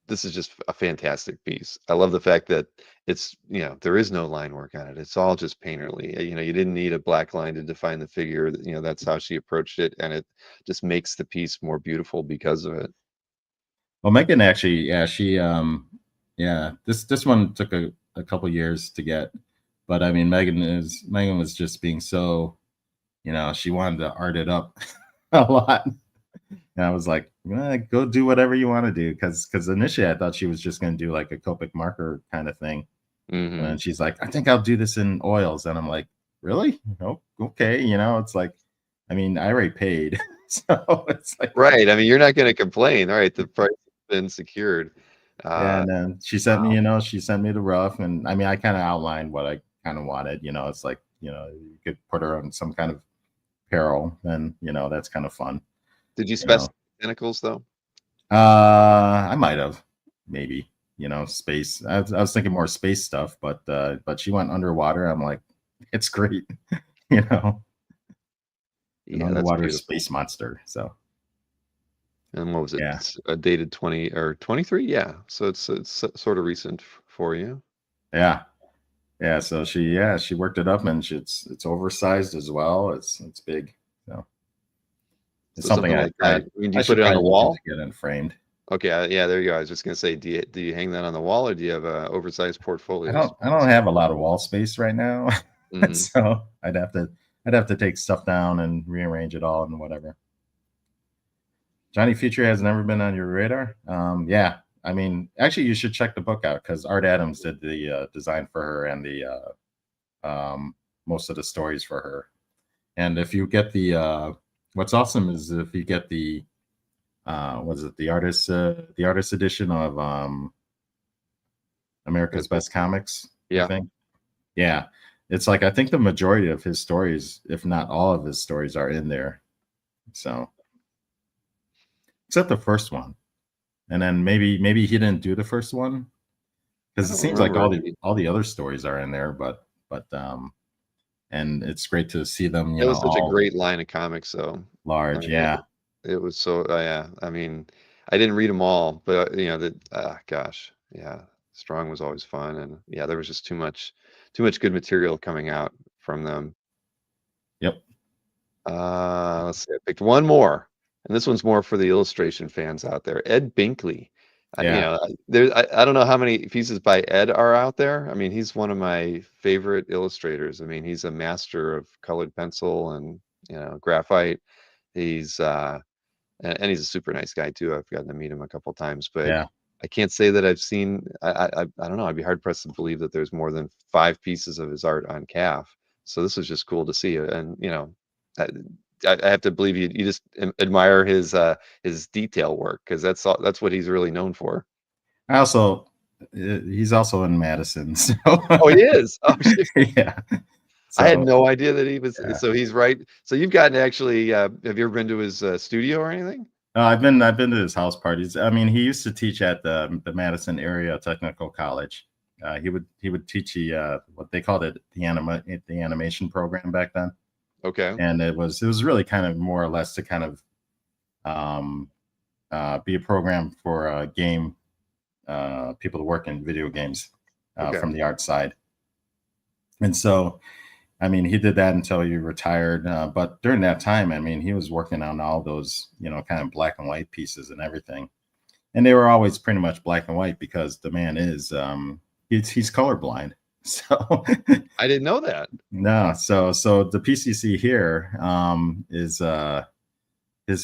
this is just a fantastic piece. I love the fact that it's there is no line work on it. It's all just painterly. You didn't need a black line to define the figure. That's how she approached it, and it just makes the piece more beautiful because of it. Well, Megan actually, yeah, yeah, this one took a couple years to get, but I mean, Megan was just being so, she wanted to art it up a lot. And I was like, go do whatever you want to do. Because initially I thought she was just going to do like a Copic marker kind of thing. And then she's like, I think I'll do this in oils. And I'm like, really? No, okay. It's like, I mean, I already paid. So it's like, Right. I mean, you're not going to complain. All right. The price has been secured. yeah. And then she sent me, she sent me the rough. And I mean, I kind of outlined what I kind of wanted. It's like, you could put her on some kind of apparel, and, that's kind of fun. Did you specify tentacles though? I might have, maybe, space. I was thinking more space stuff, but she went underwater. I'm like, it's great, an Yeah, that's underwater beautiful. space monster. So, And what was it? yeah, It's dated 20 or 23? Yeah. So it's sort of recent for you. yeah, yeah. So she worked it up, and it's oversized as well. It's big. So it's So something something like that. I mean, do you put should it on the probably look into wall? getting framed. Okay, yeah, there you go. I was just gonna say, do you hang that on the wall, or do you have a oversized I portfolio don't I space? don't have a lot of wall space right now, Hmm. so I'd have to take stuff down and rearrange it all and whatever. Johnny Future has never been on your radar. Yeah, I mean, actually, you should check the book out because Art Adams did the design for her and the most of the stories for her. And if you get what's awesome is if you get was it the artist edition of America's Best Comics, I Yeah. think. Yeah, it's like I think the majority of his stories, if not all of his stories, are in there. So except the first one, and then maybe he didn't do the first one I because it don't seems like remember all if the all the other stories are in there, but and it's great to see them, that was such a all great line of comics, though. I large. mean, Yeah, it was so, yeah. I mean, I didn't read them all, but gosh, yeah, Strong was always fun, and yeah, there was just too much good material coming out from them. yep, Let's see. I picked one more, and this one's more for the illustration fans out there. Ed Binkley. yeah, I don't know how many pieces by Ed are out there. I mean, he's one of my favorite illustrators. I mean, he's a master of colored pencil and graphite. He's and he's a super nice guy too. I've gotten to meet him a couple times, but yeah. I can't say that I've seen. I don't know. I'd be hard pressed to believe that there's more than 5 pieces of his art on calf. So this was just cool to see, and I, I have to believe you just admire his detail work, because that's what he's really known for. I also he's also in Madison, so Oh, he is. Oh, shit. yeah. I had So no idea that he was. yeah. So he's right. So you've gotten to actually. Have you ever been to his studio or anything? I've been to his house parties. I mean, he used to teach at the Madison Area Technical College. He would teach what they called it, the animation program back then. Okay. and it was really kind of more or less to kind of um, be a program for game people to work in video games Okay. from the art side. And so, I mean, he did that until he retired. But during that time, I mean, he was working on all those, kind of black and white pieces and everything. And they were always pretty much black and white because the man is, he's colorblind. So I didn't know that. no, so the PCC here is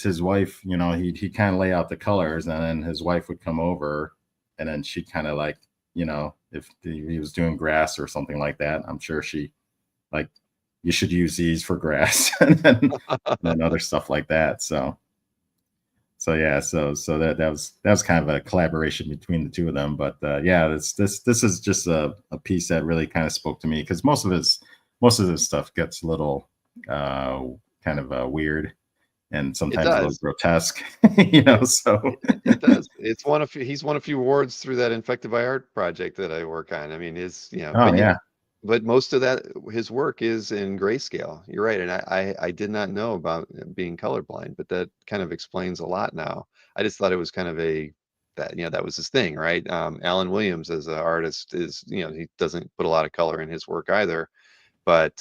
his wife. He kind of lay out the colors, and then his wife would come over, and then she kind of like, if he was doing grass or something like that, I'm sure she like, you should use these for grass, and then other stuff like that. So yeah, so that was kind of a collaboration between the two of them. But yeah, this is just a piece that really kind of spoke to me because most of this stuff gets a little kind of weird and It sometimes a little does. grotesque, So It does. He's won a few awards through that Infected by Art project that I work on. I mean, oh yeah, but most of that his work is in grayscale. You're right, and I did not know about being colorblind, but that kind of explains a lot now. I just thought it was kind of that was his thing, right? Alan Williams as an artist is he doesn't put a lot of color in his work either, but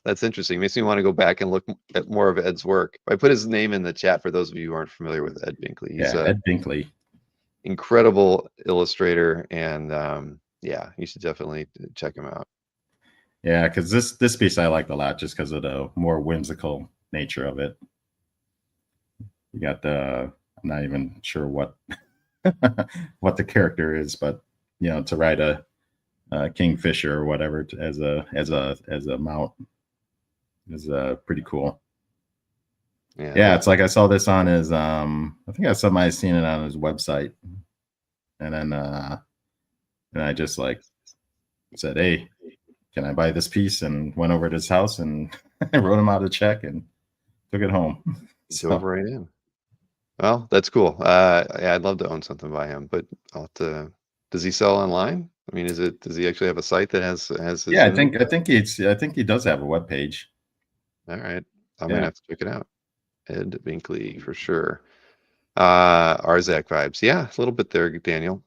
that's interesting. Makes me want to go back and look at more of Ed's work. I put his name in the chat for those of you who aren't familiar with Ed Binkley. He's yeah, a Ed Binkley. incredible illustrator, and yeah, you should definitely check him out. Yeah, because this piece I liked a lot just because of the more whimsical nature of it. You got I'm not even sure what what the character is, but to write a kingfisher or whatever as a mount is pretty cool. Yeah, it's like I saw this on his I think I somebody seen it on his website, and then I just like said, hey, can I buy this piece? And went over to his house and I wrote him out a check and took it home. Dove So right in. Well, that's cool. Yeah, I'd love to own something by him, but I'll have to. Does he sell online? I mean, does he actually have a site that has his yeah, image? I think he does have a web page. All right, I'm gonna Yeah, have to check it out. Ed Binkley for sure. Arzak vibes. Yeah, a little bit there, Daniel.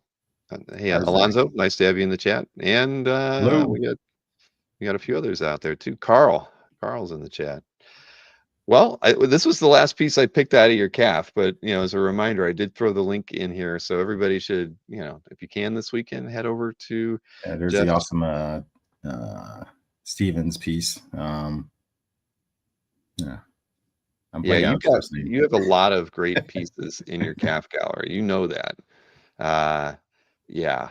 Hey, Isaac. Alonzo, nice to have you in the chat. And Hello. we got a few others out there too. Carl's in the chat. Well, this was the last piece I picked out of your calf, but as a reminder, I did throw the link in here, so everybody should, if you can this weekend, head over to There's the Jeff's. awesome Stevens piece. Yeah, I'm Yeah, blanking on his first name. you have a lot of great pieces in your calf gallery. You know that. Uh, yeah,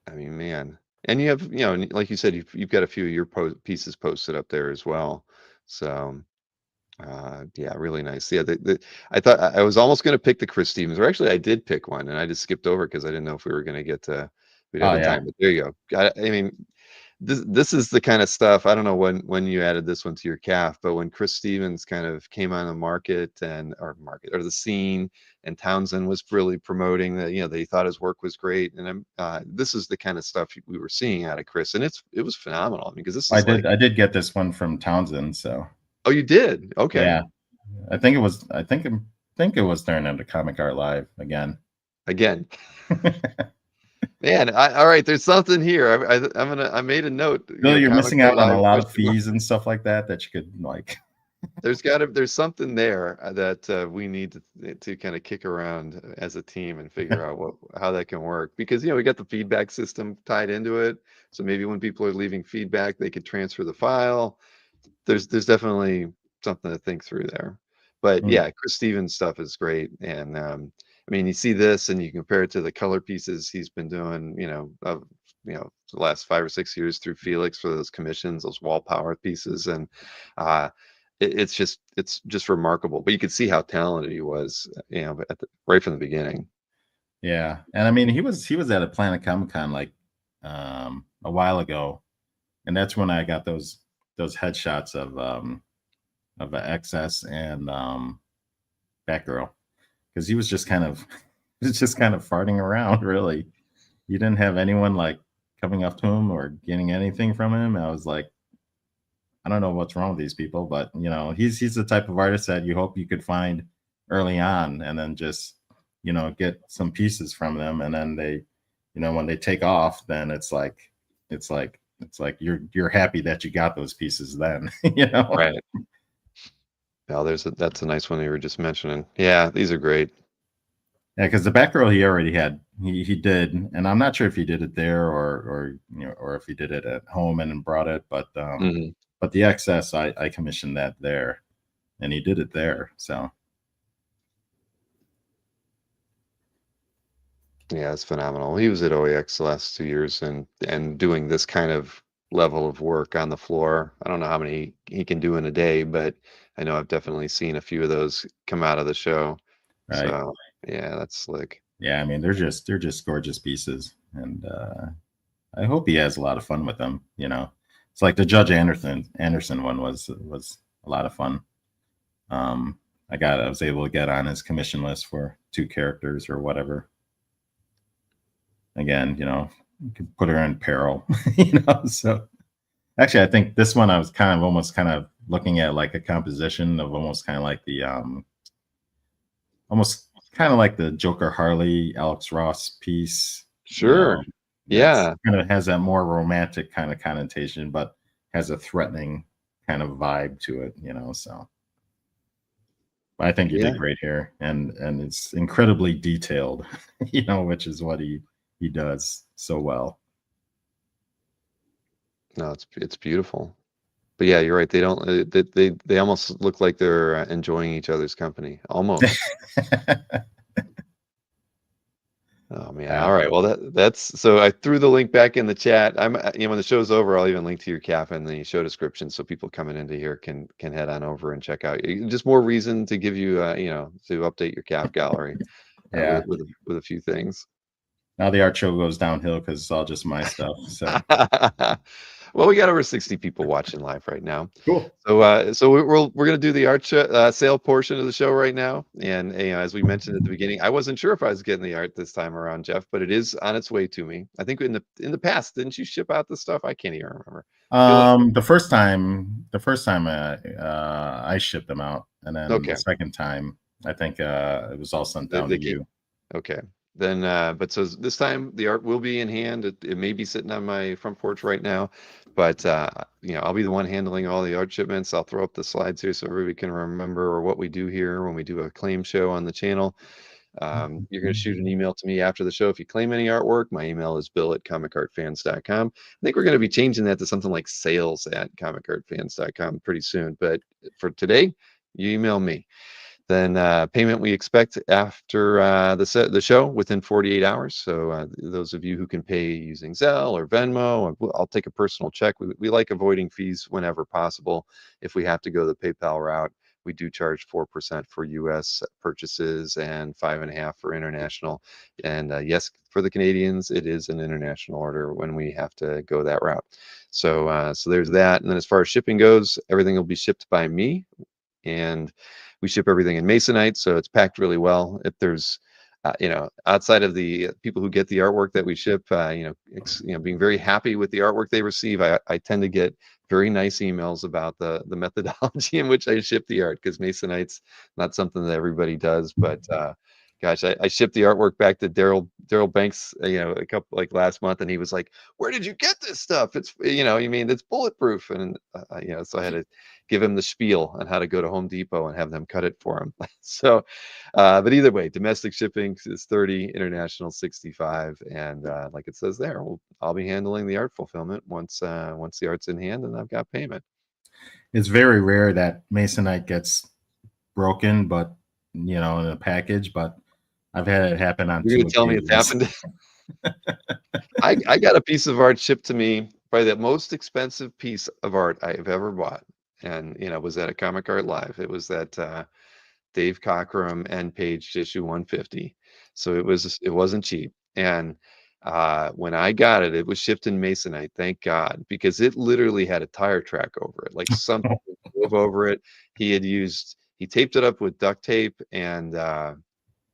I mean, man, and you have, like you said, you've got a few of your pieces posted up there as well. So. Yeah, really nice. Yeah, I thought I was almost going to pick the Chris Stevens, or actually I did pick one, and I just skipped over because I didn't know if we were going to we'd have Oh the yeah, time. But there you go. I mean, this is the kind of stuff. I don't know when you added this one to your calf, but when Chris Stevens kind of came on the market or the scene, and Townsend was really promoting that, they thought his work was great, and this is the kind of stuff we were seeing out of Chris, and it was phenomenal. I mean, because this is like, I did get this one from Townsend. So oh, you did? Okay. yeah, I think it was during the Comic Art Live again. Again. Man, all right. There's something here. I made a note. Bill, you're Comic missing Art out on a Live lot of question mark. fees and stuff like that you could like. There's something there that we need to kind of kick around as a team and figure out how that can work, because we got the feedback system tied into it. So maybe when people are leaving feedback, they could transfer the file. There's definitely something to think through there. But Hmm. yeah, Chris Stevens stuff is great, and I mean, you see this and you compare it to the color pieces he's been doing, the last 5 or 6 years through Felix for those commissions, those wall power pieces, and uh, it's just remarkable. But you could see how talented he was, right from the beginning. Yeah, and I mean he was at a Planet Comic Con like a while ago, and that's when I got those headshots of XS and Batgirl, because he was just kind of farting around. Really, you didn't have anyone like coming up to him or getting anything from him. I was like, I don't know what's wrong with these people, but he's the type of artist that you hope you could find early on, and then just get some pieces from them, and then they, when they take off, then it's like you're happy that you got those pieces then. Right. Now that's a nice one you were just mentioning. Yeah, these are great. Yeah, because the Batgirl he already had, he did, and I'm not sure if he did it there or if he did it at home and then brought it, Hmm. but the XS I commissioned that there, and he did it there. So Yeah, it's phenomenal. He was at OEX the last 2 years and doing this kind of level of work on the floor. I don't know how many he can do in a day, but I know I've definitely seen a few of those come out of the show. right, So yeah, that's slick. yeah, I mean they're just gorgeous pieces, and I hope he has a lot of fun with them. It's like the Judge Anderson one was a lot of fun. Um, I was able to get on his commission list for 2 characters or whatever. Again, you could put her in peril. So actually, I think this one I was almost kind of looking at like a composition of almost kind of like the almost kind of like the Joker Harley Alex Ross piece. Sure. That's Yeah. kind of has that more romantic kind of connotation, but has a threatening kind of vibe to it. So I think you Yeah. did great here, and it's incredibly detailed. Which is what he does so well. No, it's beautiful. But yeah, you're right. They don't. They almost look like they're enjoying each other's company. Almost. Oh man. Yeah. All right. Well, that's so I threw the link back in the chat. When the show's over, I'll even link to your CAF in the show description so people coming into here can head on over and check out. Just more reason to give you to update your CAF gallery Yeah. with a few things. Now the art show goes downhill because it's all just my stuff. So Well, we got over 60 people watching live right now. cool. So we're gonna do the art sale portion of the show right now, and as we mentioned at the beginning, I wasn't sure if I was getting the art this time around, Jeff, but it is on its way to me. I think in the past, didn't you ship out the stuff? I can't even remember. I feel like The first time I shipped them out, and then the okay, second time I think it was all sent down they to came. you. Okay. Then, but so this time the art will be in hand. It may be sitting on my front porch right now, but I'll be the one handling all the art shipments. I'll throw up the slides here so everybody can remember what we do here when we do a claim show on the channel. You're going to shoot an email to me after the show if you claim any artwork. My email is bill@comicartfans.com. I think we're going to be changing that to something like sales@comicartfans.com pretty soon. But for today, you email me. Then payment we expect after the show within 48 hours. So those of you who can pay using Zelle or Venmo, I'll take a personal check. We like avoiding fees whenever possible. If we have to go the PayPal route, we do charge 4% for U.S. purchases and 5.5% for international. And yes, for the Canadians, it is an international order when we have to go that route. So there's that. And then as far as shipping goes, everything will be shipped by me, and we ship everything in Masonite, so it's packed really well. If there's, outside of the people who get the artwork that we ship, being very happy with the artwork they receive, I tend to get very nice emails about the methodology in which I ship the art, because Masonite's not something that everybody does. But gosh, I shipped the artwork back to Daryl Banks, a couple like last month, and he was like, "Where did you get this stuff? It's you mean it's bulletproof?" And so I had to give him the spiel on how to go to Home Depot and have them cut it for him. So, but either way, domestic shipping is 30, international 65, and like it says there, I'll be handling the art fulfillment once the art's in hand and I've got payment. It's very rare that Masonite gets broken, but in a package. But I've had it happen on You're gonna two tell me it's occasions. happened? I got a piece of art shipped to me, probably the most expensive piece of art I have ever bought, and was at a Comic Art Live. It was that Dave Cockrum end page issue 150. So it wasn't cheap. And when I got it, it was shipped in Masonite, thank God, because it literally had a tire track over it. Like something drove over it. He taped it up with duct tape, and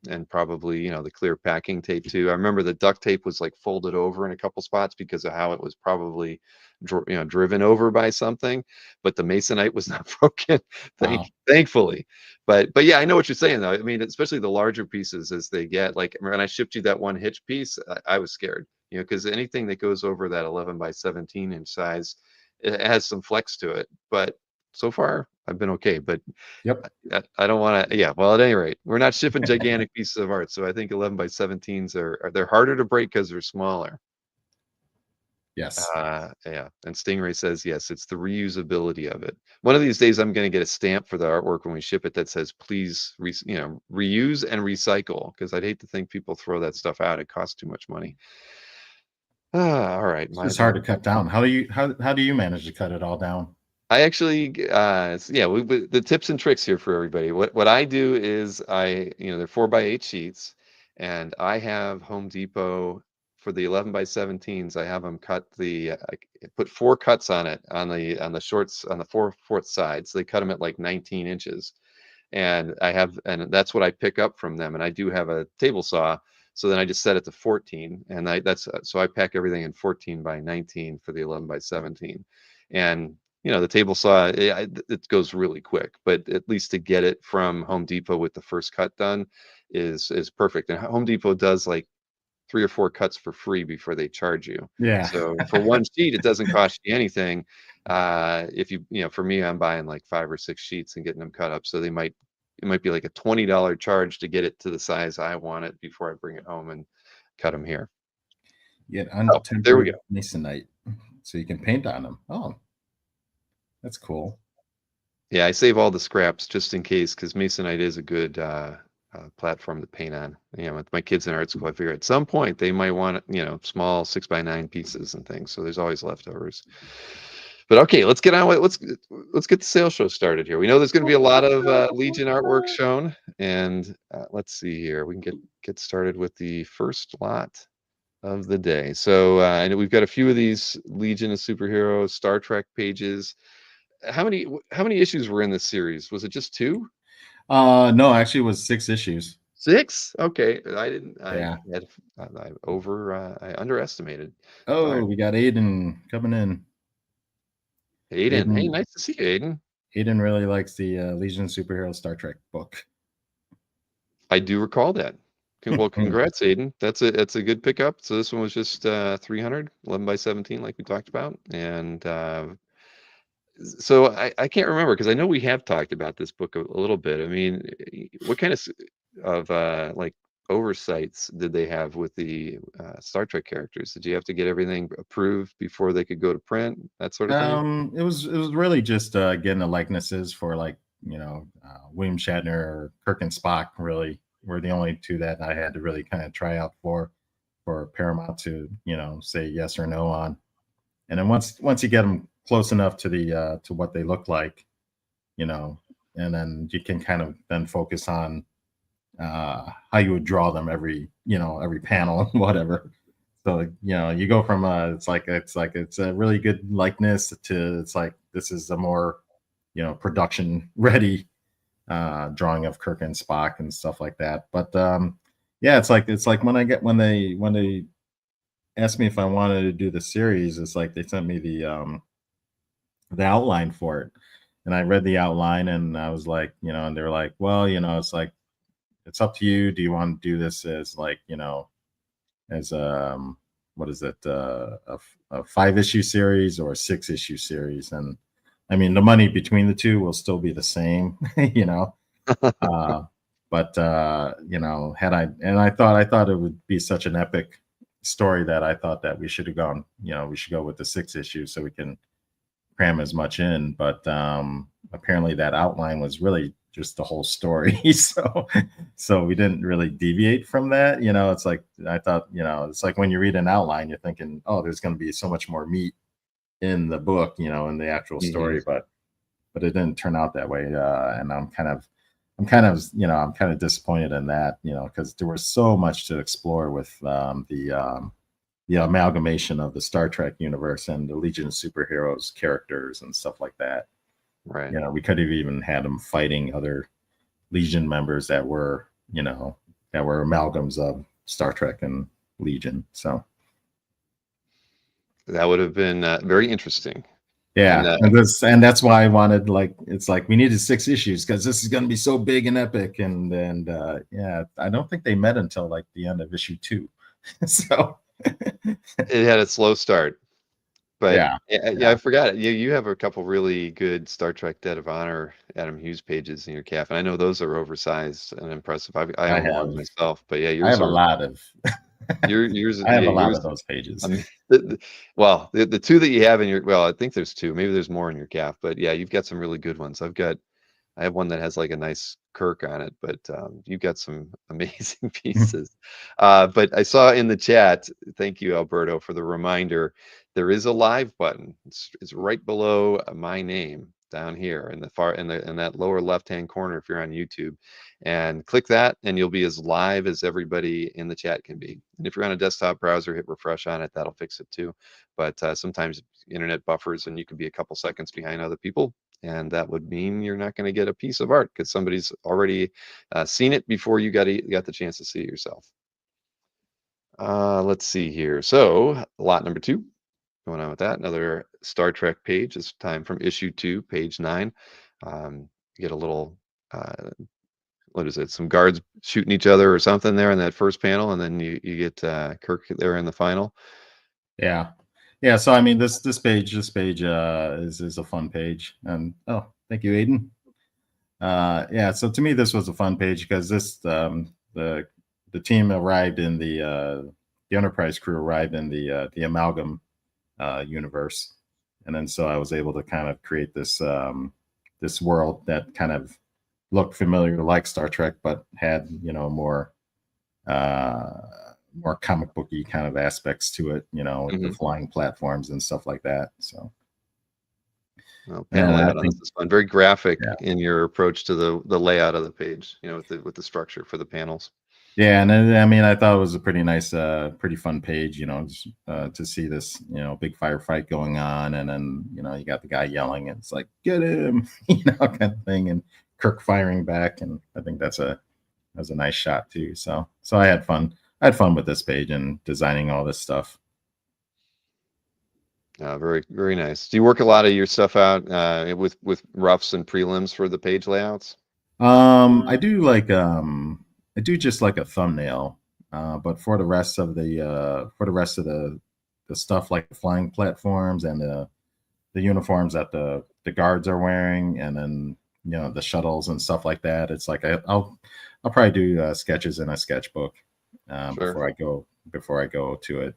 and probably, the clear packing tape too. I remember the duct tape was like folded over in a couple spots because of how it was probably, driven over by something, but the masonite was not broken, Wow. thankfully. But yeah, I know what you're saying though. I mean, especially the larger pieces as they get, like when I shipped you that one hitch piece, I was scared, because anything that goes over that 11 by 17 inch size, it has some flex to it. But so far, I've been okay. But Yep. I don't want to. Yeah. Well, at any rate, we're not shipping gigantic pieces of art, so I think 11 by 17s they're harder to break because they're smaller. Yes. Yeah. And Stingray says yes, it's the reusability of it. One of these days, I'm going to get a stamp for the artwork when we ship it that says please, reuse and recycle, because I'd hate to think people throw that stuff out. It costs too much money. All right, It's just hard to cut down. How do you manage to cut it all down? I actually, yeah, the tips and tricks here for everybody. What I do is they're 4x8 sheets, and I have Home Depot for the 11 by 17s. I have them put four cuts on it on the shorts on the fourth side. So they cut them at like 19 inches, and that's what I pick up from them. And I do have a table saw, so then I just set it to 14, and so I pack everything in 14 by 19 for the 11 by 17, and the table saw, it goes really quick, but at least to get it from Home Depot with the first cut done is perfect. And Home Depot does like 3 or 4 cuts for free before they charge you. Yeah. So for one sheet, it doesn't cost you anything. If for me, I'm buying like 5 or 6 sheets and getting them cut up. So it might be like a $20 charge to get it to the size I want it before I bring it home and cut them here. Get Oh, there we go. untempered masonite so you can paint on them. Oh, that's cool. Yeah, I save all the scraps just in case, because Masonite is a good platform to paint on. With my kids in art school, I figure at some point they might want, small 6x9 pieces and things. So there's always leftovers. But okay, let's get on with let's get the sales show started here. We know there's going to be a lot of Legion artwork shown, and let's see here. We can get started with the first lot of the day. So I know we've got a few of these Legion of Superheroes Star Trek pages. How many issues were in this series? Was it just 2? No, actually it was 6 issues. 6? Okay. I didn't Yeah. I underestimated. All Oh, right. we got Aiden coming in. Aiden. Hey, Aiden nice to see you, Aiden. Aiden really likes the Legion Superhero Star Trek book. I do recall that. Well, congrats, Aiden. That's a good pickup. So this one was just 300, 11 by 17, like we talked about. And so I can't remember, because I know we have talked about this book a little bit. I mean, what kind of like oversights did they have with the Star Trek characters? Did you have to get everything approved before they could go to print, that sort of thing? It was really just getting the likenesses for, like, William Shatner or Kirk and Spock really were the only two that I had to really kind of try out for Paramount to say yes or no on. And then once you get them close enough to the to what they look like, and then you can kind of then focus on how you would draw them every panel and whatever. So you go from it's a really good likeness to it's like this is a more production ready drawing of Kirk and Spock and stuff like that. But yeah, it's like when they asked me if I wanted to do the series, it's like they sent me the outline for it, and I read the outline, and I was like, and they were like, well, it's like it's up to you. Do you want to do this as like as what is it a 5-issue series or a 6-issue series? And I mean, the money between the two will still be the same, uh, but I thought it would be such an epic story that I thought that we should have gone, we should go with the 6 issue so we can cram as much in. But apparently that outline was really just the whole story. So we didn't really deviate from that. It's like I thought, it's like when you read an outline, you're thinking, oh, there's going to be so much more meat in the book, in the actual story, but it didn't turn out that way. And I'm kind of disappointed in that, because there was so much to explore with the amalgamation of the Star Trek universe and the Legion of Superheroes characters and stuff like that. Right. We could have even had them fighting other Legion members that were, that were amalgams of Star Trek and Legion. So That would have been very interesting. And yeah, and that's why I wanted, like, it's like we needed 6 issues because this is going to be so big and epic, and yeah, I don't think they met until like the end of issue 2. So it had a slow start. But yeah, yeah, I forgot it. You have a couple really good Star Trek Dead of Honor Adam Hughes pages in your calf, and I know those are oversized and impressive. I I own have one myself, but yeah, I yours have a are lot of yours I have yeah a lot yours. of those I pages. mean, well, the two that you have in your well, I think there's two, maybe there's more in your calf, but yeah, you've got some really good ones. I have one that has like a nice Kirk on it, but you've got some amazing pieces. But I saw in the chat, thank you, Alberto, for the reminder. There is a live button. It's right below my name down here in the far in that lower left-hand corner if you're on YouTube, and click that, and you'll be as live as everybody in the chat can be. And if you're on a desktop browser, hit refresh on it. That'll fix it too. But sometimes internet buffers, and you can be a couple seconds behind other people, and that would mean you're not going to get a piece of art because somebody's already seen it before you got the chance to see it yourself. Let's see here. So lot number 2, going on with that. Another Star Trek page. This time from issue 2, page 9. You get a little, what is it? Some guards shooting each other or something there in that first panel, and then you get Kirk there in the final. Yeah, yeah. So I mean, this page is a fun page, and oh, thank you, Aiden. Yeah, so to me, this was a fun page because this the team arrived in the Enterprise crew arrived in the amalgam universe, and then so I was able to kind of create this world that kind of looked familiar like Star Trek, but had uh, more comic booky kind of aspects to it, with the Mm-hmm. flying platforms and stuff like that. So Well, panel yeah, I layout on think this is fun. Very graphic yeah. in your approach to the layout of the page. With the structure for the panels. Yeah, and I mean, I thought it was a pretty nice, pretty fun page, just, to see this, big firefight going on, and then you got the guy yelling, and it's like, get him, kind of thing, and Kirk firing back, and I think that's a nice shot too. So I had fun. I had fun with this page and designing all this stuff. Very, very nice. Do you work a lot of your stuff out with roughs and prelims for the page layouts? I do just like a thumbnail, but for the rest of the stuff like the flying platforms and the uniforms that the guards are wearing, and then the shuttles and stuff like that. It's like I'll probably do sketches in a sketchbook Sure. before I go to it.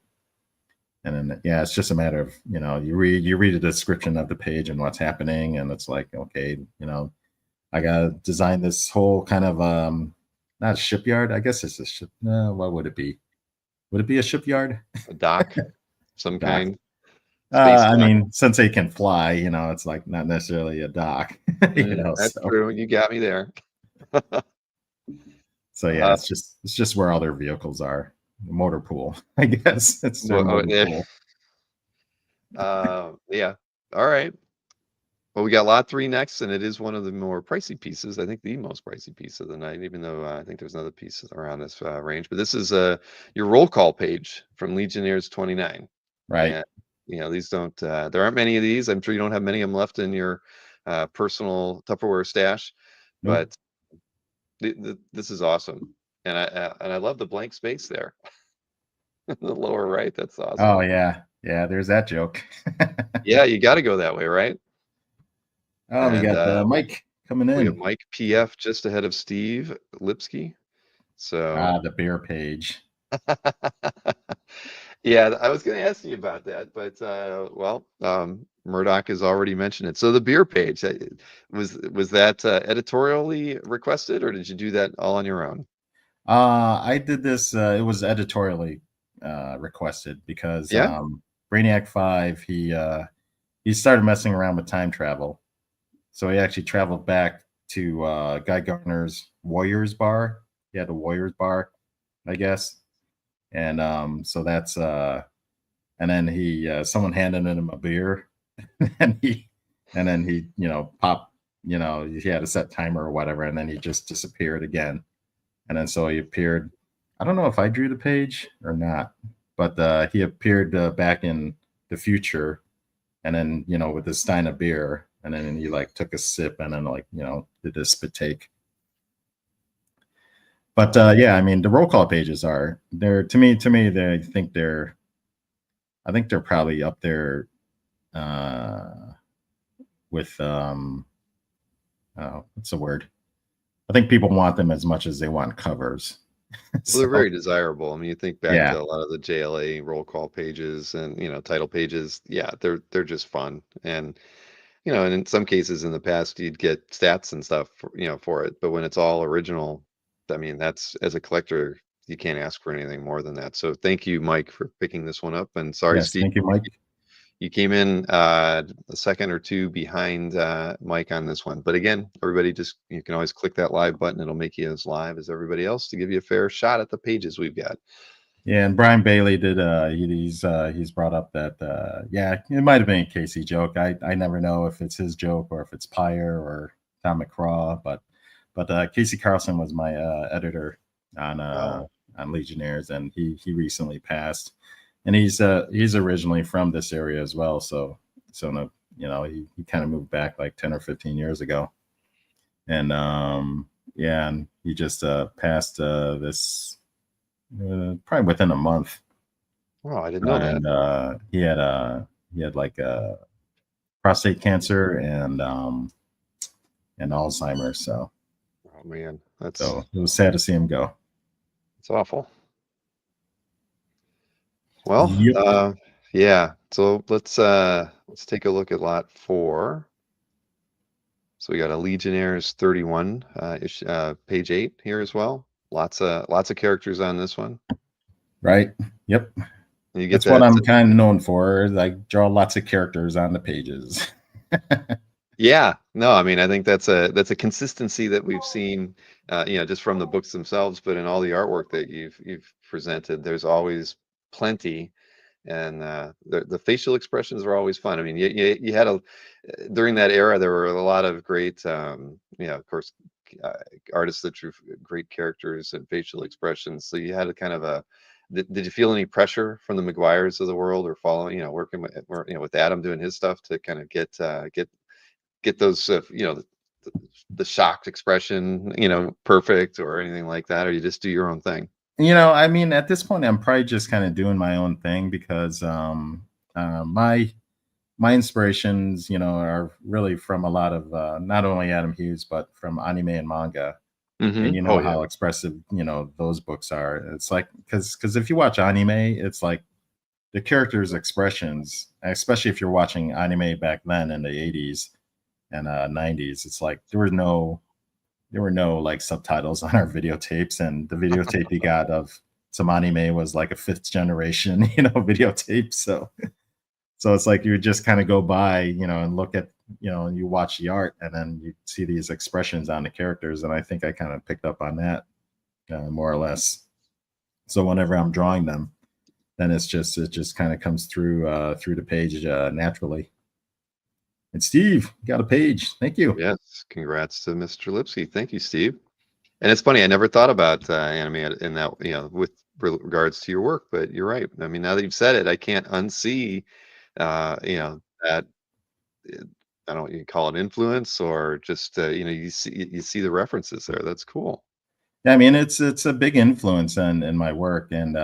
And then yeah, it's just a matter of you read a description of the page and what's happening, and it's like, okay, I gotta design this whole kind of not a shipyard. I guess it's a ship. What would it be? Would it be a shipyard? A dock, some Dock. kind, space I dock. mean, since they can fly, it's like not necessarily a dock, That's So true. You got me there. yeah, Uh, it's just where all their vehicles are. The motor pool, I guess it's their well, motor yeah. pool. Yeah. All right. Well, we got lot 3 next, and it is one of the more pricey pieces. I think the most pricey piece of the night, even though I think there's another piece around this range. But this is your roll call page from Legionnaires 29. Right. And these don't. There aren't many of these. I'm sure you don't have many of them left in your personal Tupperware stash. Nope. But this is awesome, and I love the blank space there in the lower right. That's awesome. Oh yeah, yeah. There's that joke. Yeah, you got to go that way, right? Oh, we And got Mike coming we have in. Mike PF just ahead of Steve Lipsky. So, The beer page. yeah, I was going to ask you about that, but well, Murdoch has already mentioned it. So the beer page, was that editorially requested, or did you do that all on your own? I did this. It was editorially requested because Yeah. Brainiac 5, he started messing around with time travel, so he actually traveled back to Guy Gardner's Warriors Bar. He had a Warriors Bar, I guess, and so that's and then he someone handed him a beer, and he popped, he had a set timer or whatever, and then he just disappeared again. and then so he appeared. I don't know if I drew the page or not, but he appeared back in the future, and then with his stein of beer, and then he like took a sip, and then like did a spit take. But yeah, I mean the roll call pages are they're to me I think they're probably up there uh, with what's the word? I think people want them as much as they want covers. Well, they're So very desirable. I mean, you think back yeah, to a lot of the JLA roll call pages and, title pages. Yeah, they're just fun. And, and in some cases in the past you'd get stats and stuff for it. But when it's all original, I mean, that's as a collector, you can't ask for anything more than that. So thank you, Mike, for picking this one up. And sorry, yes, Steve, thank you, Mike. you came in a second or two behind Mike on this one. But again, everybody you can always click that live button. It'll make you as live as everybody else to give you a fair shot at the pages we've got. Yeah, and Brian Bailey did. He's brought up that yeah, it might have been a Casey joke. I never know if it's his joke or if it's Pyre or Tom McCraw, but Casey Carlson was my editor Oh, on Legionnaires, and he recently passed, and he's originally from this area as well. So no, he kind of moved back like 10 or 15 years ago, and yeah, and he just passed this probably within a month, wow, I didn't know that. and he had like prostate cancer and Alzheimer's. Oh man, that's So it was sad to see him go. it's awful. Well, Yep. yeah. So let's take a look at lot 4. So we got a Legionnaires 31 page 8 here as well. Lots of characters on this one. Right. Yep. You get That's what that. I'm kind of known for. Like draw lots of characters on the pages. Yeah, no, I mean, I think that's a consistency that we've seen, just from the books themselves, but in all the artwork that you've presented, there's always plenty, and the facial expressions are always fun. I mean, you had during that era, there were a lot of great, of course, uh, artists that drew great characters and facial expressions. So you had a kind of a. Did you feel any pressure from the McGuires of the world or following, working with Adam doing his stuff to kind of get those the shocked expression perfect or anything like that, or you just do your own thing? I mean, at this point, I'm probably just kind of doing my own thing because my inspirations, are really from a lot of not only Adam Hughes but from anime and manga. And Oh yeah. how expressive those books are. It's like because if you watch anime, it's like the characters' expressions, especially if you're watching anime back then in the 80s and 90s. It's like there were no like subtitles on our videotapes, and the videotape you got of some anime was like a fifth generation videotape. So it's like you just kind of go by, and look at, and you watch the art, and then you see these expressions on the characters. And I think I kind of picked up on that more or less. So whenever I'm drawing them, then it just kind of comes through the page naturally. And Steve, you got a page. Thank you. Yes, congrats to Mr. Lipsky. Thank you, Steve. And it's funny, I never thought about anime in that, with regards to your work, but you're right. I mean, now that you've said it, I can't unsee, that I don't know, you call it influence or just, you see the references there. That's cool. Yeah, I mean, it's a big influence in my work. And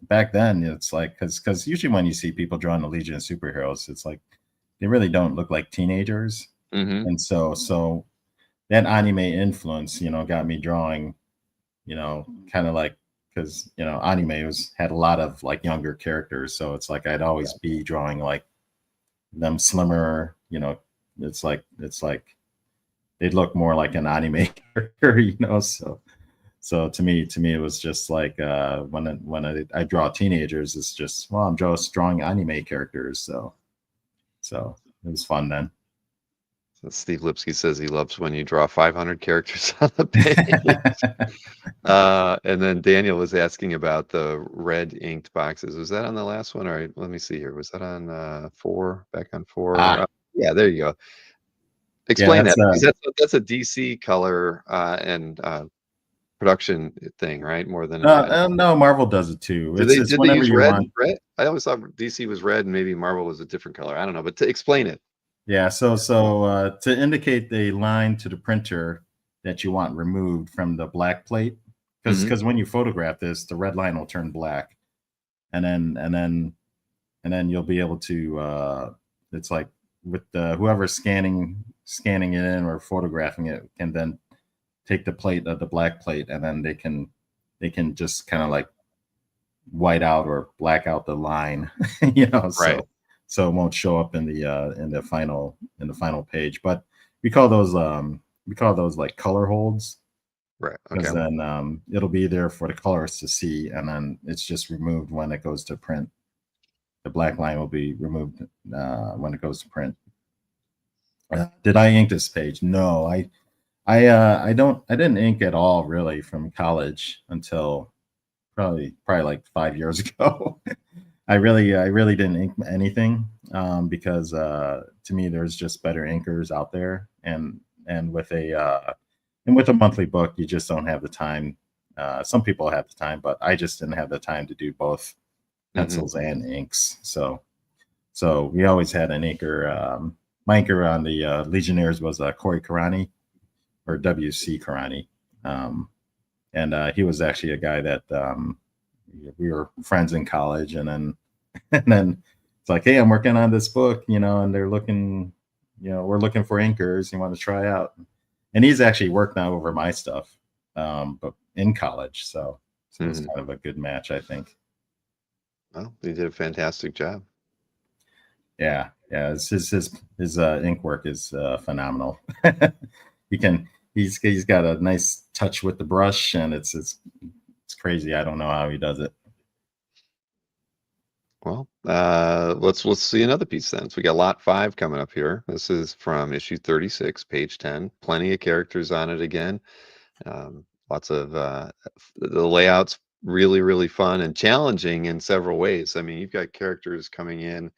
back then, it's like because usually when you see people drawing the Legion of Superheroes, it's like they really don't look like teenagers. Hmm. And so that anime influence, got me drawing, kind of like because anime had a lot of like younger characters, so it's like I'd always be drawing like them slimmer. It's like they'd look more like an anime character. So to me, it was just like when I draw teenagers, it's just well, I'm just drawing anime characters. So it was fun then. So Steve Lipsky says he loves when you draw 500 characters on the page. And then Daniel was asking about the red inked boxes. Was that on the last one? All right, let me see here. Was that on 4? Back on 4? Ah, Yeah, there you go. yeah, Explain that because that's a DC color, and production thing, right? More than an edit. No, Marvel does it too. Do they It's did they whenever use you red? want. Red? I always thought DC was red and maybe Marvel was a different color. I don't know, but to explain it. Yeah, to indicate the line to the printer that you want removed from the black plate, because Hmm. when you photograph this, the red line will turn black, and then you'll be able to. It's like with whoever's scanning it in or photographing it can then take the plate of the black plate, and then they can just kind of like white out or black out the line, Right. so it won't show up in the final page. But we call those like color holds, Right. Okay. because then it'll be there for the colorists to see, and then it's just removed when it goes to print. The black line will be removed when it goes to print. Did I ink this page? No, I didn't ink at all really from college until probably like 5 years ago. I really didn't ink anything, because to me there's just better inkers out there, and with a monthly book you just don't have the time. Some people have the time, but I just didn't have the time to do both Hmm. pencils and inks. So we always had an inker. My inker on the Legionnaires was Corey Karani, or WC Karani. And he was actually a guy that we were friends in college, and then and then it's like, hey, I'm working on this book, and they're looking, we're looking for inkers. You want to try out? And he's actually worked now over my stuff, but in college, so it was Hmm. kind of a good match, I think. Well, they did a fantastic job. Yeah, yeah. His ink work is phenomenal. he can he's got a nice touch with the brush, and it's crazy. I don't know how he does it. Well, let's see another piece then. So we got lot 5 coming up here. This is from issue 36, page 10. Plenty of characters on it again. Lots of the layouts really fun and challenging in several ways. I mean, you've got characters coming in.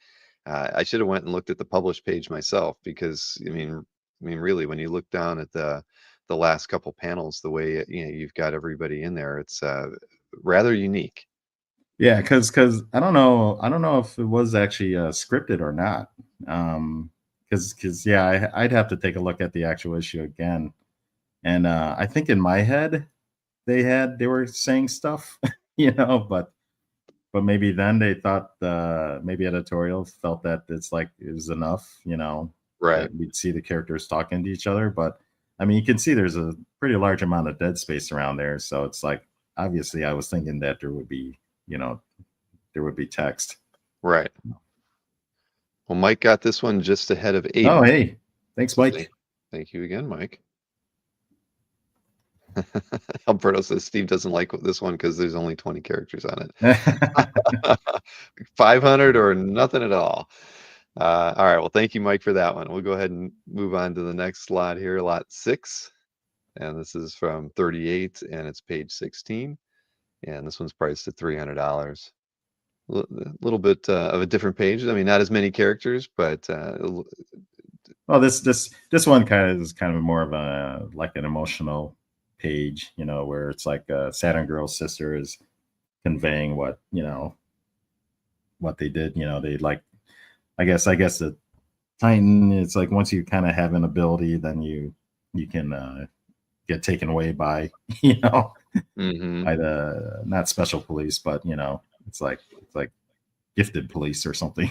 I should have went and looked at the published page myself because I mean, really, when you look down at the last couple panels, the way you've got everybody in there, it's rather unique. Yeah, because I don't know if it was actually scripted or not. Because yeah, I'd have to take a look at the actual issue again, and I think in my head they were saying stuff, but maybe then they thought maybe editorial felt that it's like it was enough, Right. that we'd see the characters talking to each other. But I mean, you can see there's a pretty large amount of dead space around there, so it's like obviously I was thinking that you know, there would be text. Right. Well, Mike got this one just ahead of Oh, Aiden. hey, thanks, So thank, Mike. thank you again, Mike. Alberto says Steve doesn't like this one because there's only 20 characters on it. 500 or nothing at all. All right. Well, thank you, Mike, for that one. We'll go ahead and move on to the next lot here, lot 6. And this is from 38 and it's page 16. And this one's priced at $300. A little bit of a different page. I mean, not as many characters, but Well, this one kind of more of a like an emotional page, where it's like Saturn Girl's sister is conveying what they did. They like, I guess the Titan. It's like once you kind of have an ability, then you can get taken away by mhm. by the not special police, but it's like gifted police or something,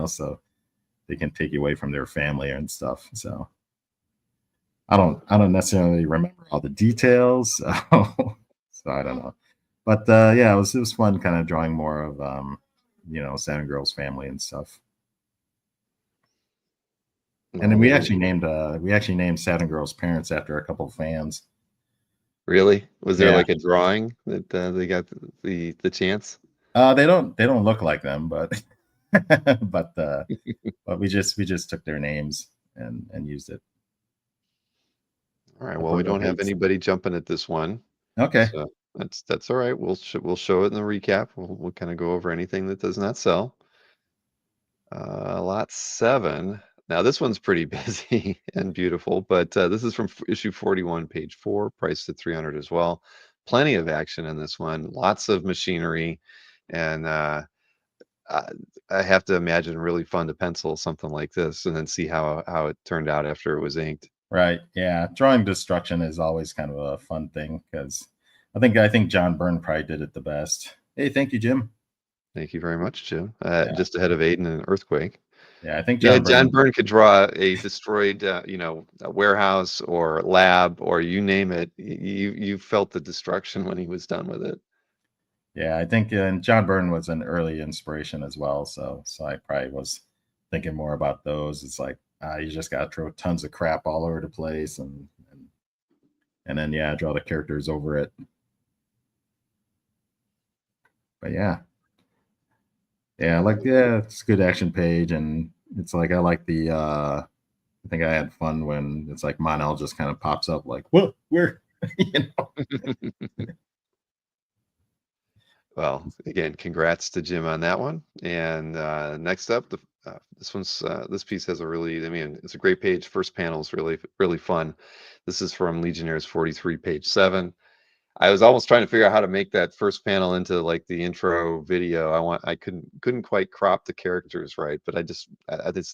so they can take you away from their family and stuff. So I don't necessarily remember all the details, so I don't know. But yeah, it was fun kind of drawing more of Saturn Girl's family and stuff. And then Well, we actually named Saturn Girl's parents after a couple of fans. really? Was there Yeah. like a drawing that they got the chance? They don't look like them, but but we just took their names and used it. All right. Well, we Alberto don't have hates. anybody jumping at this one, Okay. so that's all right. We'll show it in the recap. We'll kind of go over anything that does not sell. Lot 7. Now this one's pretty busy and beautiful, but this is from issue 41, page 4, priced at 300 as well. Plenty of action in this one, lots of machinery, and I, I have to imagine really fun to pencil something like this and then see how it turned out after it was inked. Right. Yeah. Drawing destruction is always kind of a fun thing because I think John Byrne probably did it the best. Hey, thank you, Jim. Thank you very much, Jim. Yeah. Just ahead of Aiden and Earthquake. Yeah. I think Yeah, John John Byrne. Byrne could draw a destroyed, a warehouse or lab or you name it. You felt the destruction when he was done with it. Yeah, I think and John Byrne was an early inspiration as well. So I probably was thinking more about those. It's like you just got to throw tons of crap all over the place and then yeah, draw the characters over it. But yeah, it's a good action page, and it's like I like the. I think I had fun when it's like Monel just kind of pops up like, "What? Where?" you know. Well, again, congrats to Jim on that one. And next up, this piece has a really, I mean, it's a great page. First panel is really fun. This is from Legionnaires 43, page 7. I was almost trying to figure out how to make that first panel into like the intro video. I couldn't quite crop the characters right, but I just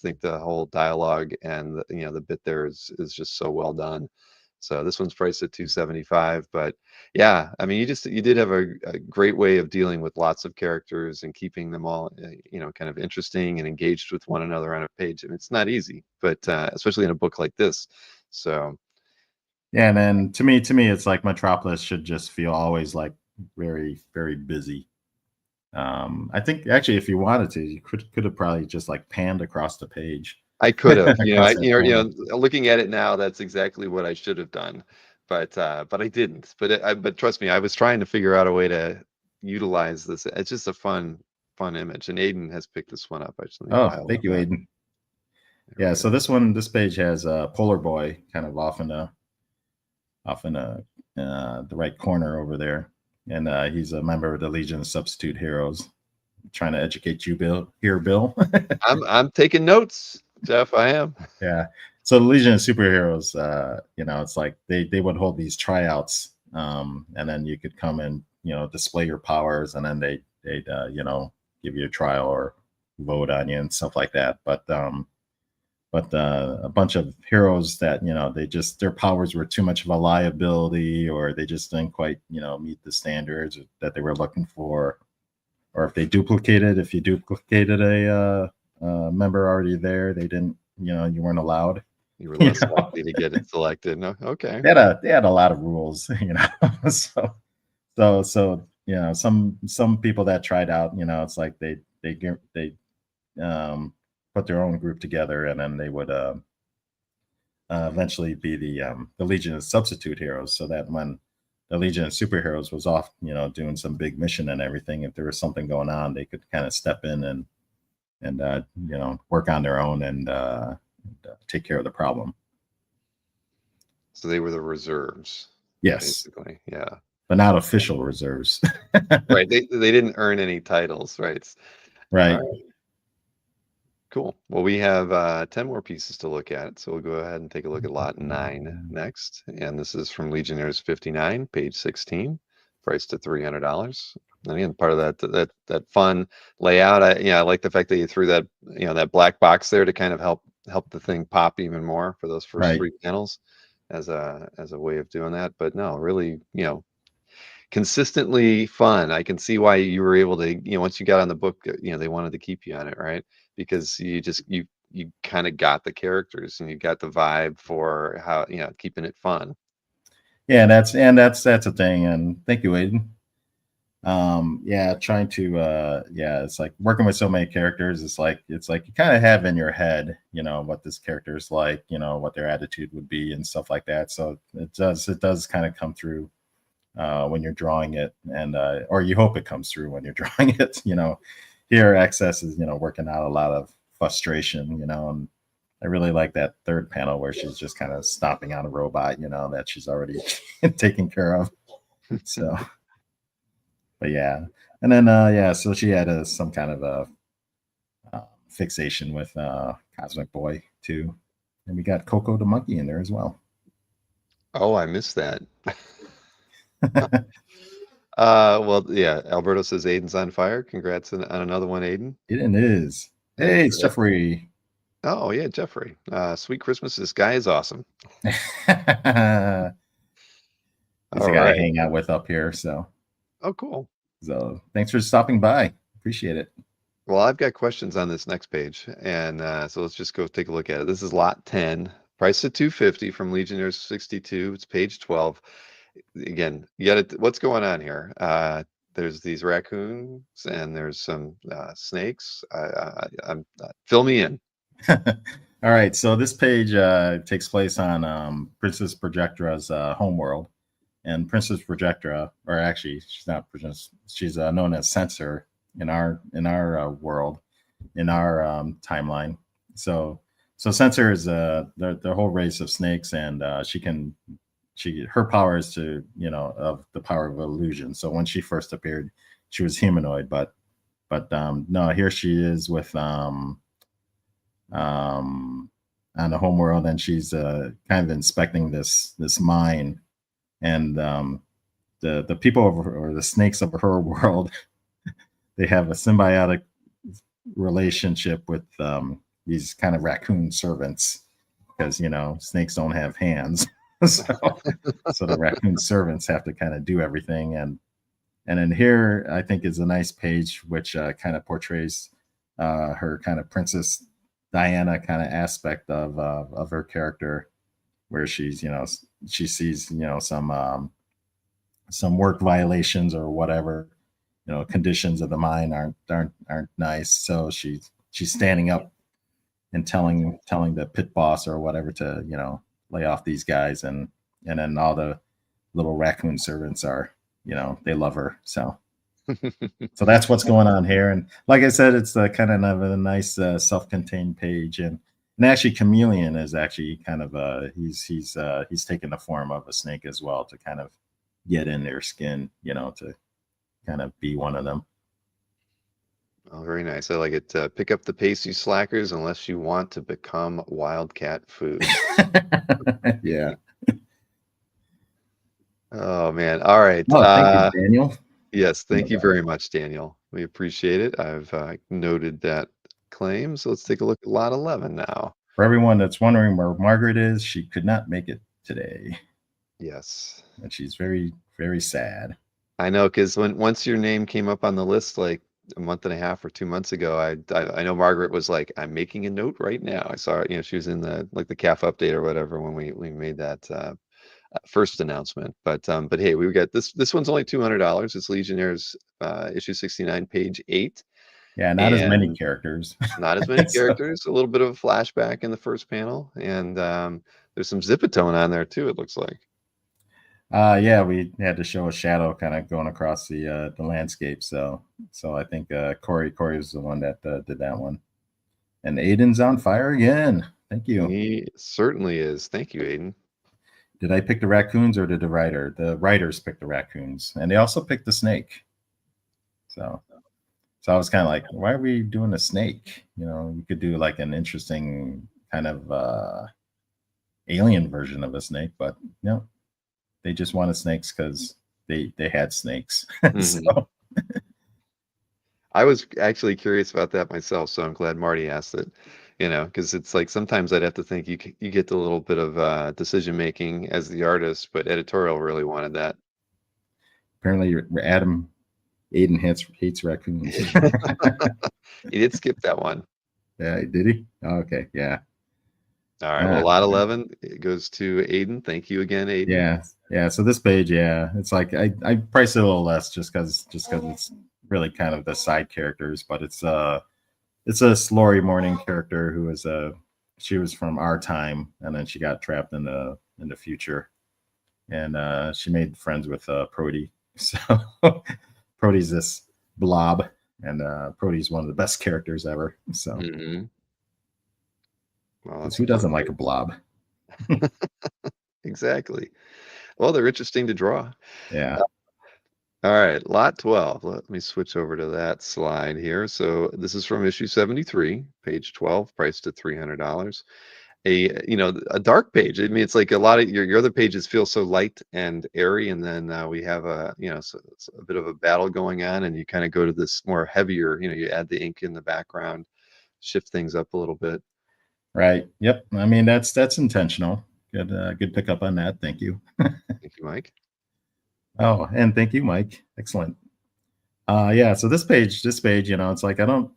think the whole dialogue and the bit there is just so well done. So this one's priced at 275, but yeah, I mean you did have a great way of dealing with lots of characters and keeping them all kind of interesting and engaged with one another on a page. And it's not easy, but especially in a book like this. So Yeah, and then to me, it's like Metropolis should just feel always like very, very busy. I think actually, if you wanted to, you could have probably just like panned across the page, I could have, across that panel. looking at it now, that's exactly what I should have done, but I didn't. But trust me, I was trying to figure out a way to utilize this. It's just a fun image, and Aiden has picked this one up. I just need to Oh, highlight thank you, that. Aiden. There Yeah, we so go. this page has Polar Boy kind of off in the right corner over there, and he's a member of the Legion of Substitute Heroes. Trying to educate you, Bill. Here, Bill. I'm taking notes, Jeff. I am. Yeah. So the Legion of Superheroes, it's like they would hold these tryouts, and then you could come and display your powers, and then they'd give you a trial or vote on you and stuff like that. But a bunch of heroes that they just their powers were too much of a liability, or they just didn't quite meet the standards that they were looking for, or if you duplicated a member already there, they didn't you weren't allowed. You were you less know likely to get it selected. No, okay. they had a lot of rules, so some people that tried out, it's like they put their own group together, and then they would eventually be the Legion of Substitute Heroes, so that when the Legion of Superheroes was off, doing some big mission and everything, if there was something going on, they could kind of step in and work on their own and take care of the problem. So they were the reserves, Yes, basically. Yeah. but not official reserves. Right. They didn't earn any titles, right? All Right. right. Cool. Well, we have 10 more pieces to look at, so we'll go ahead and take a look at lot 9 next. And this is from Legionnaires 59, page 16, priced at $300. And again, part of that fun layout. I like the fact that you threw that black box there to kind of help the thing pop even more for those first Right. 3 panels as a way of doing that. But no, really, consistently fun. I can see why you were able to, once you got on the book, they wanted to keep you on it, right? Because you kind of got the characters and you got the vibe for how, keeping it fun. Yeah, that's a thing. And thank you, Aiden. Yeah, trying to it's like working with so many characters. It's like you kind of have in your head, what this character is like, what their attitude would be and stuff like that. So it does kind of come through when you're drawing it, and or you hope it comes through when you're drawing it. Here Access is working out a lot of frustration, and I really like that third panel where she's just kind of stomping on a robot, that she's already taken care of. So, but yeah, and then so she had some kind of a fixation with Cosmic Boy too, and we got Coco the monkey in there as well. Oh, I missed that. Well, yeah, Alberto says Aiden's on fire. Congrats on another one, Aiden. It is. Heck Hey, it's yeah. Jeffrey. Oh, yeah, Jeffrey. Sweet Christmas. This guy is awesome. He's All a guy I right. hang out with up here. Oh, cool. So thanks for stopping by. Appreciate it. Well, I've got questions on this next page, and so let's just go take a look at it. This is lot 10, price of 250 from Legionnaires 62. It's page 12. Again, you got it. What's going on here? There's these raccoons and there's some snakes. I'm fill me in. All right. So this page takes place on Princess Projectra's homeworld. And Princess Projectra, or actually, she's not Princess, she's known as Censor in our world, in our timeline. So Censor is the whole race of snakes, and her power is to, of the power of illusion. So when she first appeared, she was humanoid, but no, here she is with on the homeworld, and she's kind of inspecting this mine, and the people of or the snakes of her world, they have a symbiotic relationship with these kind of raccoon servants, because snakes don't have hands. so the raccoon servants have to kind of do everything, and then here I think is a nice page which kind of portrays her kind of Princess Diana kind of aspect of her character, where she's she sees some work violations or whatever, conditions of the mine aren't nice, so she's standing up and telling the pit boss or whatever to lay off these guys, and then all the little raccoon servants are, they love her, so that's what's going on here. And like I said, it's kind of a nice self-contained page, and actually Chameleon is actually kind of he's taken the form of a snake as well, to kind of get in their skin, to kind of be one of them. Oh, very nice. I like it. Pick up the pace, you slackers, unless you want to become wildcat food. Yeah. Oh man. All right. Oh, thank you, Daniel. Yes, thank you very much, Daniel. We appreciate it. I've noted that claim. So let's take a look at lot 11 now. For everyone that's wondering where Margaret is, she could not make it today. Yes. And she's very, very sad. I know, because once your name came up on the list like a month and a half or 2 months ago, I know Margaret was like, I'm making a note right now. I saw her, she was in the CAF update or whatever when we made that first announcement. But hey, we got this one's only $200. It's Legionnaires issue 69, page 8. Yeah, not as many characters. Not as many characters. A little bit of a flashback in the first panel, and there's some Zipatone on there too, it looks like. Yeah, we had to show a shadow kind of going across the landscape. So I think Corey is the one that did that one. And Aiden's on fire again. Thank you. He certainly is. Thank you, Aiden. Did I pick the raccoons, or did the writer? The writers picked the raccoons, and they also picked the snake. So I was kind of like, why are we doing a snake? You could do like an interesting kind of alien version of a snake, but they just wanted snakes because they had snakes. So. I was actually curious about that myself, so I'm glad Marty asked it. Because it's like sometimes I'd have to think you get a little bit of decision making as the artist, but editorial really wanted that. Apparently, Aiden hates raccoons. He did skip that one. Yeah, did he? Oh, okay, yeah. All right. Well, lot 11 it goes to Aiden. Thank you again, Aiden. Yeah. So this page, it's like I priced it a little less just because it's really kind of the side characters, but it's a Slory Morning character who is she was from our time, and then she got trapped in the future, and she made friends with Prody. So Prody's this blob, and Prody's one of the best characters ever. So well, who doesn't like a blob? Exactly. Well, they're interesting to draw. Yeah. All right, lot 12. Let me switch over to that slide here. So this is from issue 73, page 12, priced at $300. A dark page. I mean, it's like a lot of your other pages feel so light and airy, and then we have so it's a bit of a battle going on, and you kind of go to this more heavier. You add the ink in the background, shift things up a little bit. Right. Yep. I mean, that's intentional. Good pickup on that. Thank you. Thank you, Mike. Oh, and thank you, Mike. Excellent. Yeah. So this page, it's like I don't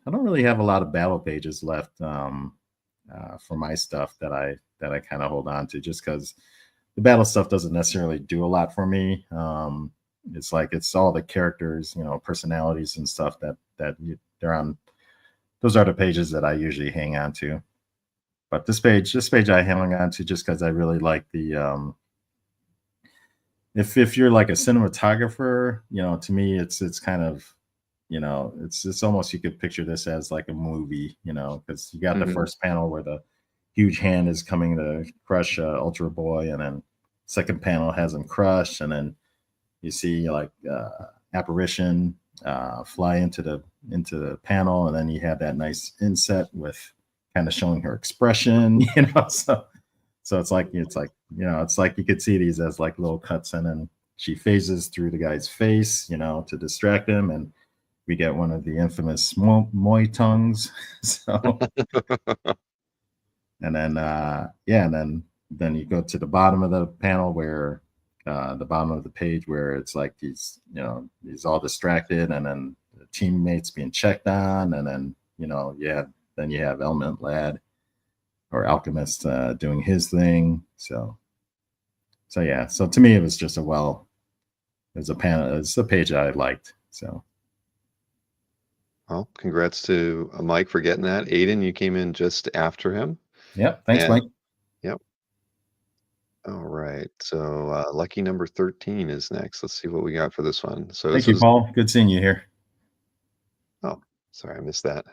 really have a lot of battle pages left for my stuff that I kind of hold on to, just because the battle stuff doesn't necessarily do a lot for me. It's like it's all the characters, personalities and stuff they're on. Those are the pages that I usually hang on to. But this page I hang on to just because I really like the if you're like a cinematographer, to me it's kind of it's almost, you could picture this as like a movie, because you got the Hmm. first panel where the huge hand is coming to crush Ultra Boy, and then second panel has him crushed, and then you see like apparition fly into the panel, and then you have that nice inset with kind of showing her expression, so it's like you could see these as like little cuts, and then she phases through the guy's face, to distract him, and we get one of the infamous Moy tongues. So, and then yeah, and then you go to the bottom of the panel where the bottom of the page where it's like he's all distracted, and then the teammates being checked on, and then you have Element Lad or Alchemist doing his thing. So yeah, so to me it was just it's a page I liked. So Well, congrats to Mike for getting that. Aiden, you came in just after him. yep, thanks, And Mike. yep. All right. So lucky number 13 is next. Let's see what we got for this one. So Thank this you, was, Paul. Good seeing you here. oh, sorry, I missed that.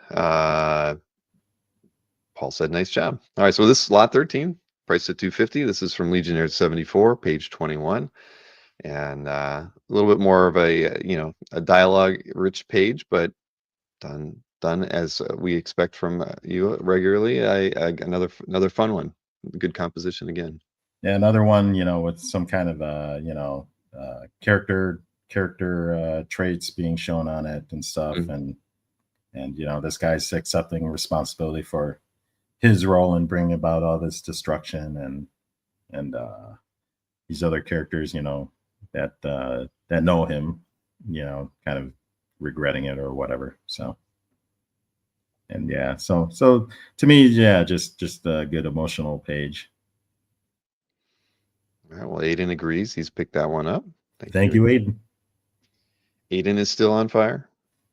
Paul said, nice job. All right. So this is lot 13, priced at 250. This is from Legionnaire 74, page 21. And a little bit more of a dialogue rich page, but done as we expect from you regularly. Another fun one. Good composition again. Yeah, another one, with some kind of character traits being shown on it and stuff, Mhm. and this guy's accepting responsibility for his role in bringing about all this destruction, and these other characters, that know him, kind of regretting it or whatever. So, and yeah, so to me, yeah, just a good emotional page. All right, well, Aiden agrees. He's picked that one up. Thank Thank you. you, Aiden. Aiden is still on fire.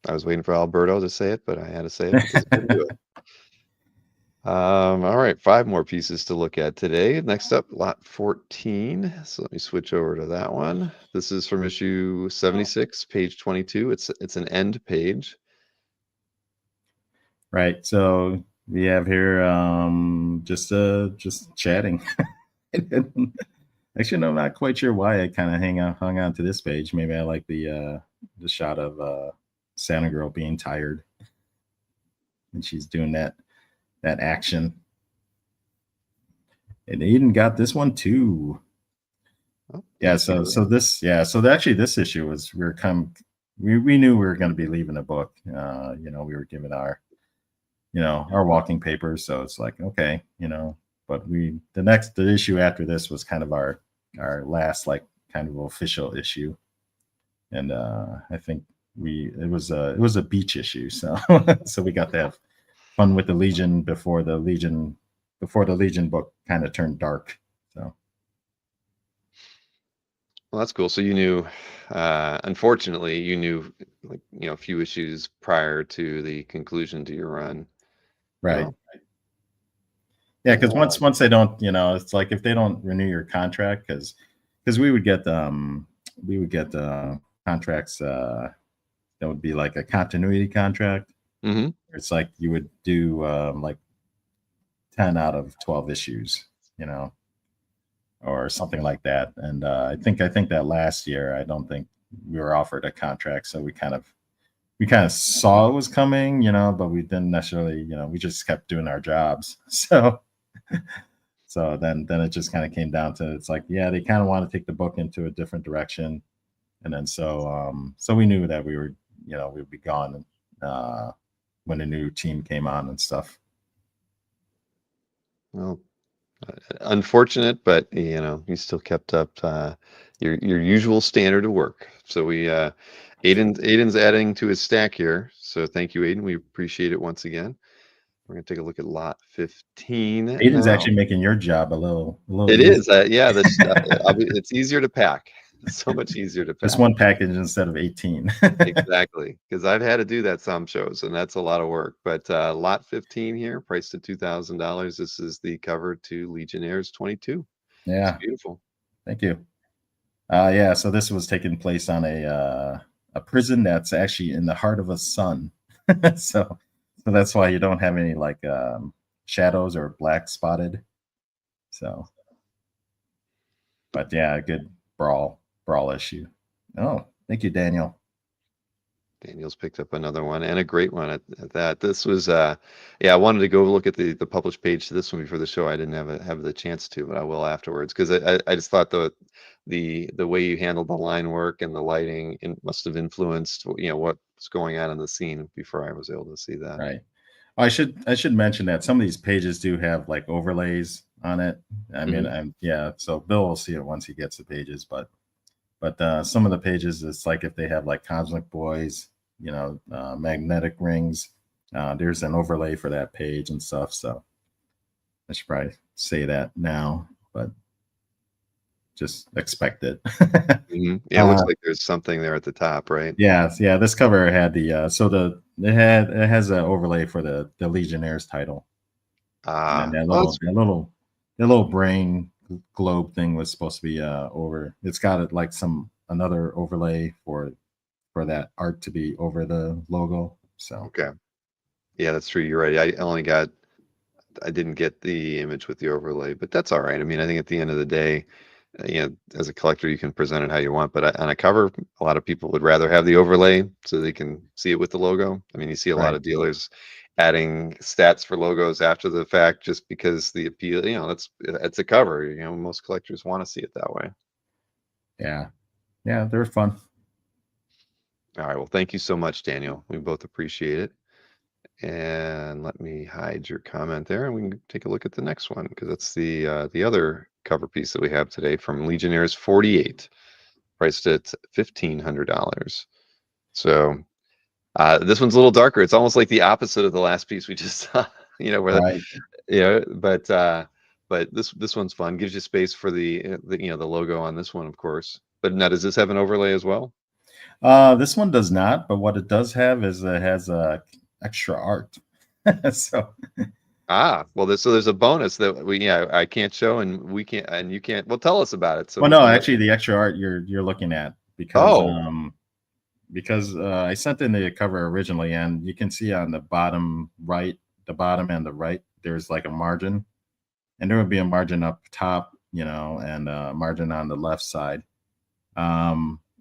I was waiting for Alberto to say it, but I had to say it because I couldn't do it. All right, five more pieces to look at today. Next up, lot 14. So let me switch over to that one. This is from issue 76, page 22. It's an end page. Right. So we have here just chatting. Actually, no, I'm not quite sure why I kind of hung on to this page. Maybe I like the shot of Santa Girl being tired, and she's doing that action. And Aiden got this one too. Oh, Yeah. thank So you. so this yeah. So actually, this issue was we knew we were going to be leaving a book. We were given our walking papers. So it's like, okay, but the issue after this was kind of our last like kind of official issue. And I think it was a beach issue. So so we got to have fun with the Legion before the Legion book kind of turned dark. So Well, that's cool. So you knew, unfortunately, you knew like, a few issues prior to the conclusion to your run. right. Well, Yeah, because uh, once they don't, it's like if they don't renew your contract, because we would get contracts that would be like a continuity contract. mhm. It's like you would do like 10 out of 12 issues, you know, or something like that. And I think that last year, I don't think we were offered a contract, so we kind of saw it was coming, but we didn't necessarily, we just kept doing our jobs. So then it just kind of came down to, it's like, yeah, they kind of want to take the book into a different direction, and then so we knew that we'd be gone uh, when a new team came on and stuff. Well, unfortunate, but you still kept up your usual standard of work. So Aiden's adding to his stack here. So thank you, Aiden. We appreciate it once again. We're gonna take a look at lot 15 Aiden's now. actually making your job a little It easier. is, yeah. It's easier to pack. It's so much easier to Just pack. one package instead of 18. Exactly, because I've had to do that some shows, and that's a lot of work. But lot 15 here, priced at $2,000. This is the cover to Legionnaires 22. It's Yeah, beautiful. thank you. Yeah, so this was taking place on a prison that's actually in the heart of a sun. So that's why you don't have any like shadows or black spotted. So, but yeah, good brawl issue. Oh, thank you, Daniel. Daniel's picked up another one, and a great one at that. This was yeah, I wanted to go look at the published page to this one before the show. I didn't have the chance to, but I will afterwards, because I just thought the way you handled the line work and the lighting, it must have influenced what's going on in the scene before I was able to see that. Right. I should mention that some of these pages do have like overlays on it. I mean, Mhm. yeah. So Bill will see it once he gets the pages, but some of the pages, it's like if they have like cosmic boys, magnetic rings. There's an overlay for that page and stuff. So I should probably say that now, but just expect it. Yeah, it looks like there's something there at the top, right? Yeah. This cover had it has an overlay for the Legionnaires title. And then Ah, that well, little that little that little brain globe thing was supposed to be over. It's got it like another overlay for that art to be over the logo. So okay. Yeah, that's true. You're right. I didn't get the image with the overlay, but that's all right. I mean, I think at the end of the day, as a collector, you can present it how you want. But on a cover, a lot of people would rather have the overlay so they can see it with the logo. I mean, you see a lot right, of dealers adding stats for logos after the fact just because the appeal. It's a cover. Most collectors want to see it that way. yeah, they're fun. All right. Well, thank you so much, Daniel. We both appreciate it. And let me hide your comment there, and we can take a look at the next one, because that's the other cover piece that we have today from Legionnaires 48, priced at $1,500. So this one's a little darker. It's almost like the opposite of the last piece we just saw. Where Right. but this one's fun. Gives you space for the logo on this one, of course. But now, does this have an overlay as well? This one does not, but what it does have is it has extra art. So Well, there's a bonus that I can't show, and we can't, and you can't. Well, tell us about it. well, So no, what? actually, the extra art you're looking at because Oh, I sent in the cover originally, and you can see on the bottom right, the bottom and the right, there's like a margin, and there would be a margin up top, and a margin on the left side.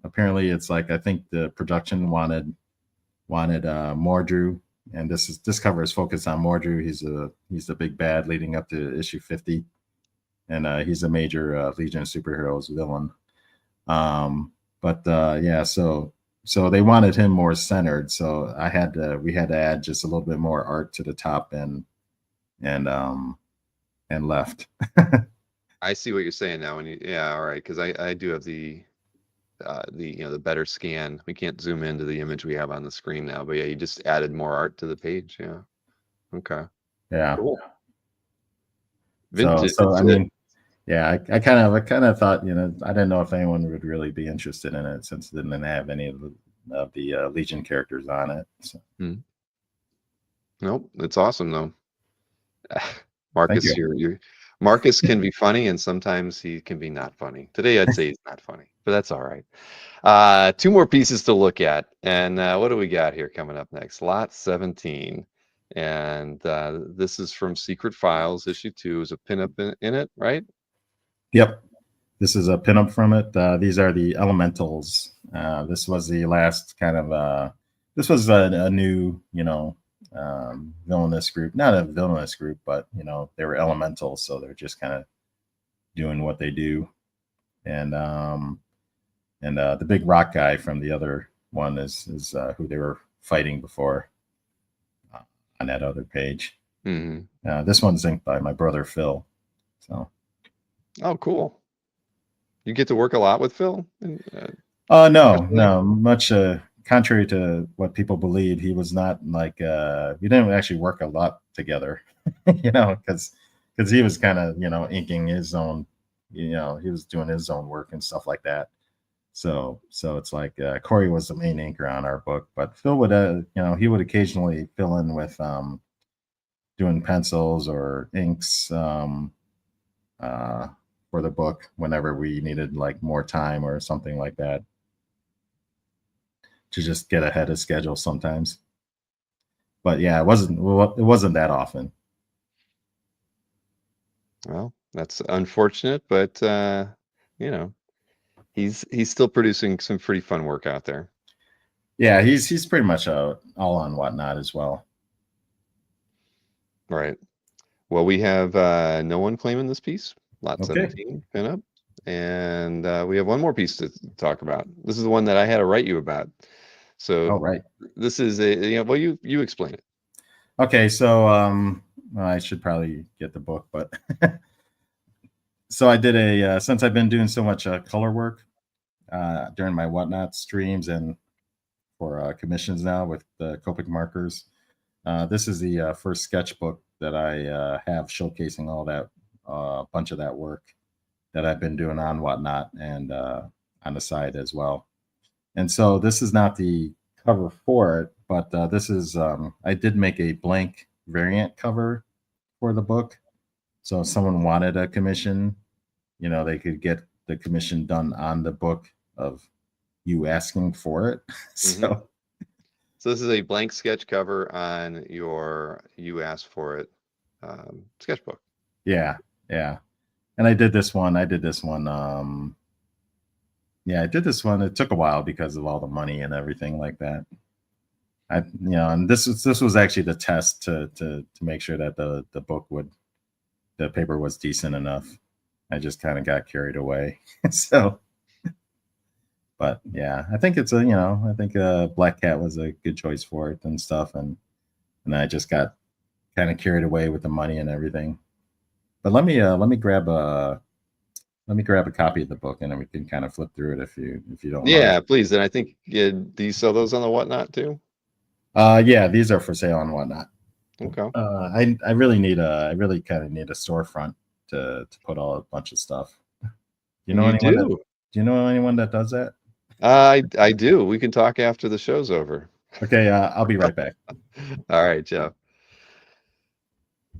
Apparently, it's like I think the production wanted Mordru, and this cover is focused on Mordru. He's the big bad leading up to issue 50, and he's a major Legion of Superheroes villain. But yeah, so they wanted him more centered, so we had to add just a little bit more art to the top and and left. I see what you're saying now. Yeah, all right, because I do have the better scan. We can't zoom into the image we have on the screen now, but yeah, you just added more art to the page. Yeah. Okay. Yeah. Cool. So Vintage. so I mean, yeah, I kind of thought, I didn't know if anyone would really be interested in it since it didn't have any of the Legion characters on it. So Nope, it's awesome though. thank Marcus, you. Marcus can be funny, and sometimes he can be not funny. Today, I'd say he's not funny, but that's all right. Two more pieces to look at, and what do we got here coming up next? Lot 17, and this is from Secret Files issue 2. Is a pinup in it, right? Yep. This is a pinup from it. These are the Elementals. This was the last kind of. This was a new, villainous group. Not a villainous group, but they were elementals, so they're just kind of doing what they do. And the big rock guy from the other one is who they were fighting before on that other page. Mm-hmm. This one's inked by my brother Phil. So. Oh, cool. You get to work a lot with Phil? No. Much contrary to what people believe, he was not like we didn't actually work a lot together, because he was kind of inking his own, he was doing his own work and stuff like that. So it's like Corey was the main inker on our book, but Phil would he would occasionally fill in with doing pencils or inks for the book whenever we needed like more time or something like that, to just get ahead of schedule sometimes. But yeah, it wasn't that often. Well, that's unfortunate, but he's still producing some pretty fun work out there. Yeah, he's pretty much all on Whatnot as well. Right. Well, we have no one claiming this piece, lot Okay. 17 pinup, and we have one more piece to talk about. This is the one that I had to write you about. So right. This is well, you explain it. Okay, so I should probably get the book, but so I did since I've been doing so much color work during my Whatnot streams and for commissions now with the Copic markers. This is the first sketchbook that I have showcasing all that bunch of that work that I've been doing on Whatnot and on the side as well. And so this is not the cover for it, but this is I did make a blank variant cover for the book. So if someone wanted a commission, they could get the commission done on the book of you asking for it. So this is a blank sketch cover on your you asked for it sketchbook. Yeah. And I did this one. Yeah, I did this one. It took a while because of all the money and everything like that. And this was actually the test to make sure that the paper was decent enough. I just kind of got carried away. So, but yeah, I think it's I think Black Cat was a good choice for it and stuff, and I just got kind of carried away with the money and everything. But let me grab a copy of the book, and then we can kind of flip through it if you don't mind. Yeah, please. And I think do you sell those on the Whatnot too? Yeah, these are for sale on Whatnot. Okay. I really kind of need a storefront to put all a bunch of stuff. Do you know anyone that does that? I do. We can talk after the show's over. Okay, I'll be right back. All right, Jeff.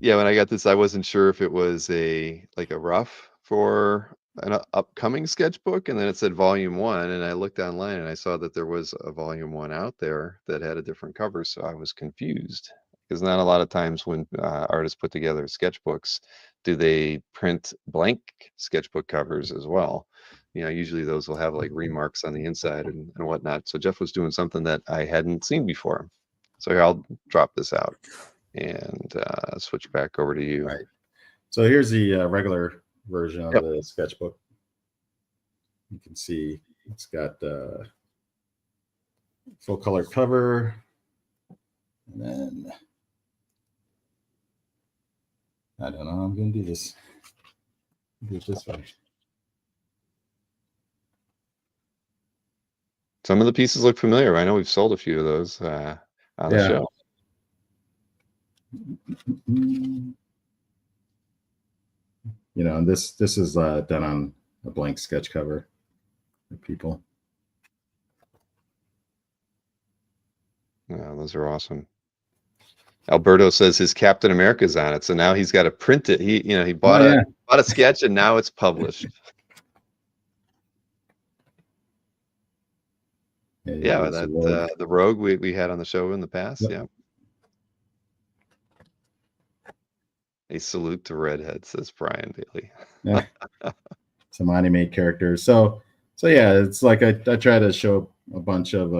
Yeah, when I got this, I wasn't sure if it was like a rough for an upcoming sketchbook, and then it said volume 1, and I looked online and I saw that there was a volume 1 out there that had a different cover, so I was confused because not a lot of times when artists put together sketchbooks do they print blank sketchbook covers as well. Usually those will have like remarks on the inside and whatnot. So Jeff was doing something that I hadn't seen before. So here, I'll drop this out and switch back over to you. Right. So here's the regular version of the sketchbook. You can see it's got full color cover, and then I don't know how I'm going to do this. Do it this way. Some of the pieces look familiar. I know we've sold a few of those on the show. And this is done on a blank sketch cover for people. Yeah, those are awesome. Alberto says his Captain America's on it, so now he's got to print it. He bought a sketch and now it's published. Yeah, that the Rogue we had on the show in the past. Yep. Yeah. A salute to redhead, says Brian Bailey. Yeah. some anime characters. So yeah, it's like I try to show a bunch of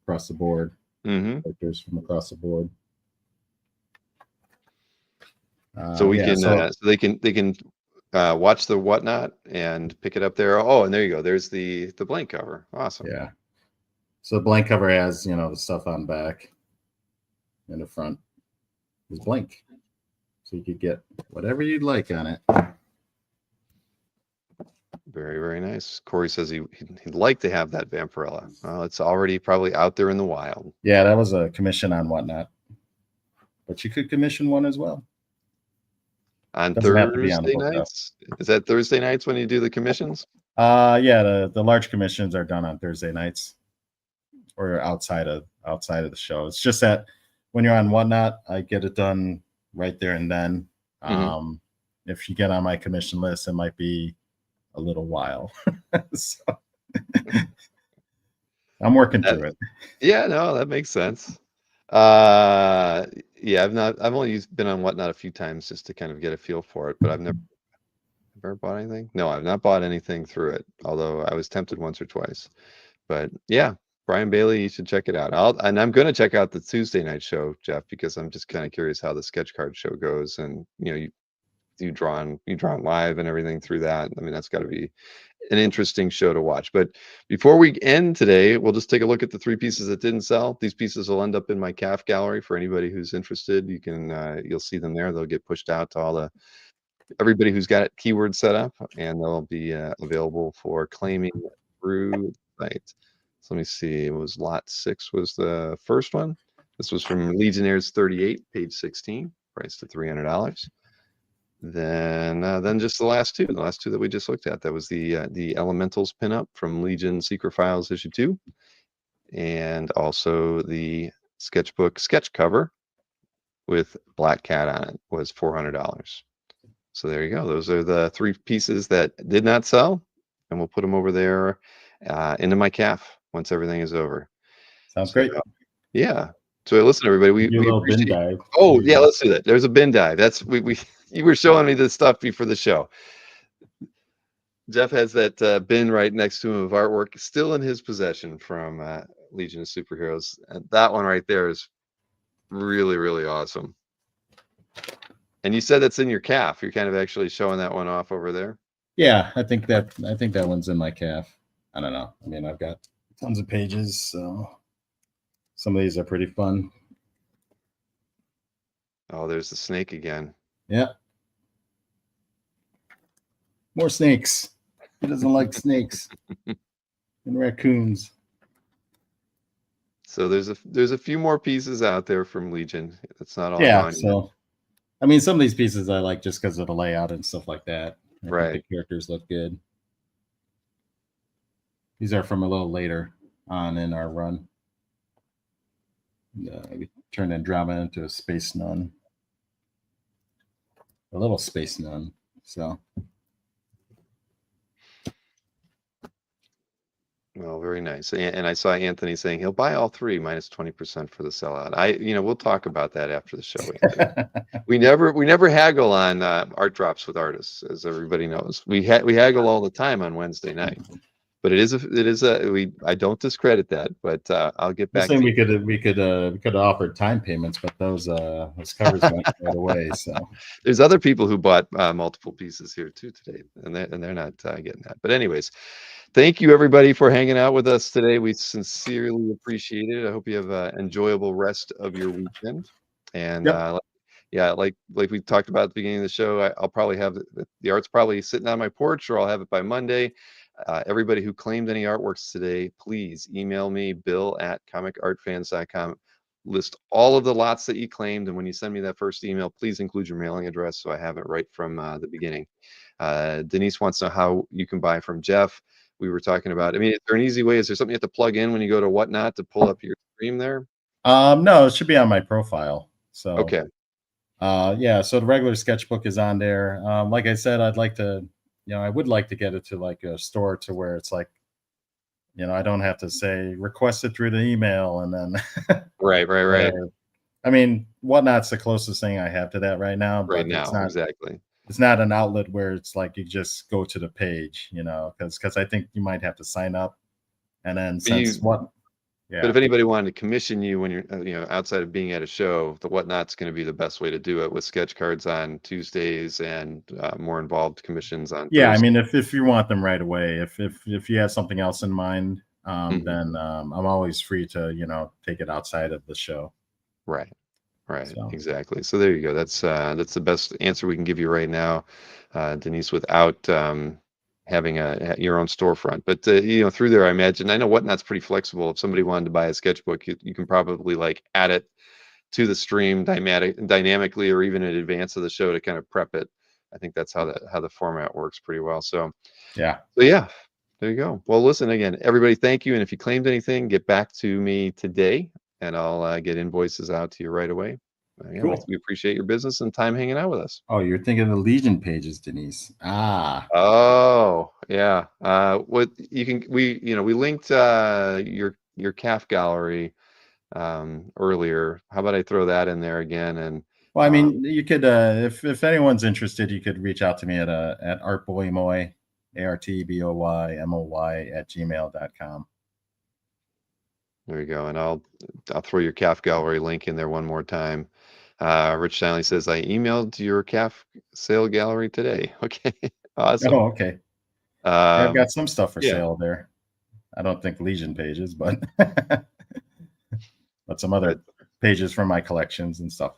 across the board Hmm. characters from across the board. So we Yeah, can, so so they can watch the whatnot and pick it up there. Oh, and there you go. There's the blank cover. Awesome. yeah, so the blank cover has the stuff on back, and the front is blank, so you could get whatever you'd like on it. Very, very nice. Corey says he'd like to have that Vampirella. Well, it's already probably out there in the wild. Yeah, that was a commission on whatnot, but you could commission one as well. On Doesn't have to be on the Thursday book though. nights? Is that Thursday nights when you do the commissions? Yeah, the large commissions are done on Thursday nights or outside of the show. It's just that when you're on whatnot, I get it done right there and then. Mhm. If you get on my commission list, it might be a little while. So I'm working That through it. Yeah, no, that makes sense. Yeah, I've only been on Whatnot a few times just to kind of get a feel for it, but I've never bought anything. No, I've not bought anything through it, although I was tempted once or twice. But yeah, Brian Bailey, you should check it out. I'm going to check out the Tuesday night show, Jeff, because I'm just kind of curious how the sketch card show goes, and you draw on live and everything through that. I mean, that's got to be an interesting show to watch. But before we end today, we'll just take a look at the three pieces that didn't sell. These pieces will end up in my calf gallery for anybody who's interested. You'll see them there. They'll get pushed out to everybody who's got keywords set up, and they'll be available for claiming through the site. So let me see. It was lot 6 was the first one. This was from Legionnaires 38, page 16, priced at $300. Then just the last two that we just looked at. That was the Elementals pinup from Legion Secret Files issue 2, and also the sketchbook sketch cover with Black Cat on it was $400. So there you go. Those are the three pieces that did not sell, and we'll put them over there into my calf once everything is over. Sounds So great. yeah. So listen, everybody, Do a we little bin appreciate. dive. Oh yeah, let's do that. There's a bin dive. That's we you were showing me this stuff before the show. Jeff has that bin right next to him of artwork still in his possession from Legion of Superheroes. And that one right there is really, really awesome. And you said that's in your calf. You're kind of actually showing that one off over there. Yeah, I think that one's in my calf. I don't know. I mean, I've got tons of pages, so some of these are pretty fun. Oh, there's the snake again. Yeah. More snakes. Who doesn't like snakes and raccoons? So there's a few more pieces out there from Legion. It's not all Yeah. gone yet. So, I mean, some of these pieces I like just because of the layout and stuff like that. I Right. think the characters look good. These are from a little later on in our run. We turned Andromeda into a space nun. A little space nun. So. Well, very nice. And I saw Anthony saying he'll buy all three minus 20% for the sellout. We'll talk about that after the show, Anthony. we never haggle on art drops with artists, as everybody knows. We haggle all the time on Wednesday night. But I don't discredit that, but I'll get back to we you. we could offer time payments, but those covers went right away. So there's other people who bought multiple pieces here too today, and they're not getting that. But anyways, thank you everybody for hanging out with us today. We sincerely appreciate it. I hope you have an enjoyable rest of your weekend. And yep. Yeah, like we talked about at the beginning of the show, I'll probably have the art's probably sitting on my porch, or I'll have it by Monday. Everybody who claimed any artworks today, please email me, bill@comicartfans.com. List all of the lots that you claimed, and when you send me that first email, please include your mailing address so I have it right from the beginning. Denise wants to know how you can buy from Jeff. We were talking about, I mean, is there an easy way? Is there something you have to plug in when you go to Whatnot to pull up your stream there? No, it should be on my profile. So okay. Yeah, so the regular sketchbook is on there. Like I said, I'd like to, I would like to get it to like a store to where it's like, I don't have to say request it through the email and then right. I mean, Whatnot's the closest thing I have to that right now, but Right now, it's not exactly. it's not an outlet where it's like you just go to the page, you know, because I think you might have to sign up, and then But since what, but yeah, if anybody wanted to commission you when you're, outside of being at a show, the Whatnot's going to be the best way to do it, with sketch cards on Tuesdays and more involved commissions on yeah. I Thursdays. mean, if you want them right away, if you have something else in mind, Mhm. then I'm always free to take it outside of the show. Right. Right, So exactly. So there you go. That's the best answer we can give you right now, Denise, without having your own storefront. But through there, I imagine, I know Whatnot's pretty flexible. If somebody wanted to buy a sketchbook, you can probably like add it to the stream dynamically, or even in advance of the show to kind of prep it. I think that's how the format works pretty well. yeah, So yeah, there you go. Well, listen, again, everybody, thank you. And if you claimed anything, get back to me today, and I'll get invoices out to you right away. Yeah, cool. we appreciate your business and time hanging out with us. Oh, you're thinking of the Legion pages, Denise. Ah, Oh, yeah. What you can we linked your calf gallery earlier. How about I throw that in there again? And well, I uh, mean, you could if anyone's interested, you could reach out to me at artboymoy, ARTBOYMOY at gmail.com. there you go. And I'll throw your calf gallery link in there one more time. Rich Stanley says, I emailed your calf sale gallery today. Okay, awesome. Oh, okay. Yeah, I've Um, got some stuff for yeah, sale there. I don't think Legion pages, but but some but other pages from my collections and stuff.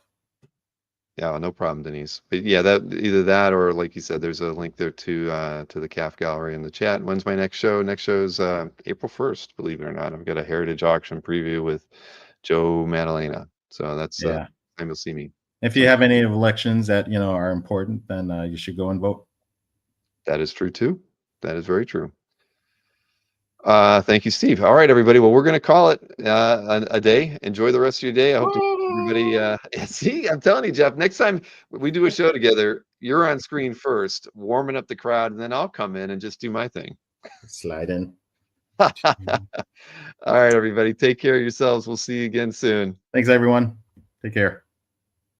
yeah, no problem, Denise. But yeah, that either that or like you said, there's a link there to the calf gallery in the chat. When's my next show? Next show's April 1st, believe it or not. I've got a heritage auction preview with Joe Madalena. So that's Yeah. time you'll see me. If you So have any elections that are important, then you should go and vote. that is true too. That is very true. Thank you, Steve. All right, everybody. Well, we're going to call it a day. Enjoy the rest of your day. I hope to everybody. See, I'm telling you, Jeff. Next time we do a show together, you're on screen first, warming up the crowd, and then I'll come in and just do my thing. Slide in. All right, everybody. Take care of yourselves. We'll see you again soon. Thanks, everyone. Take care.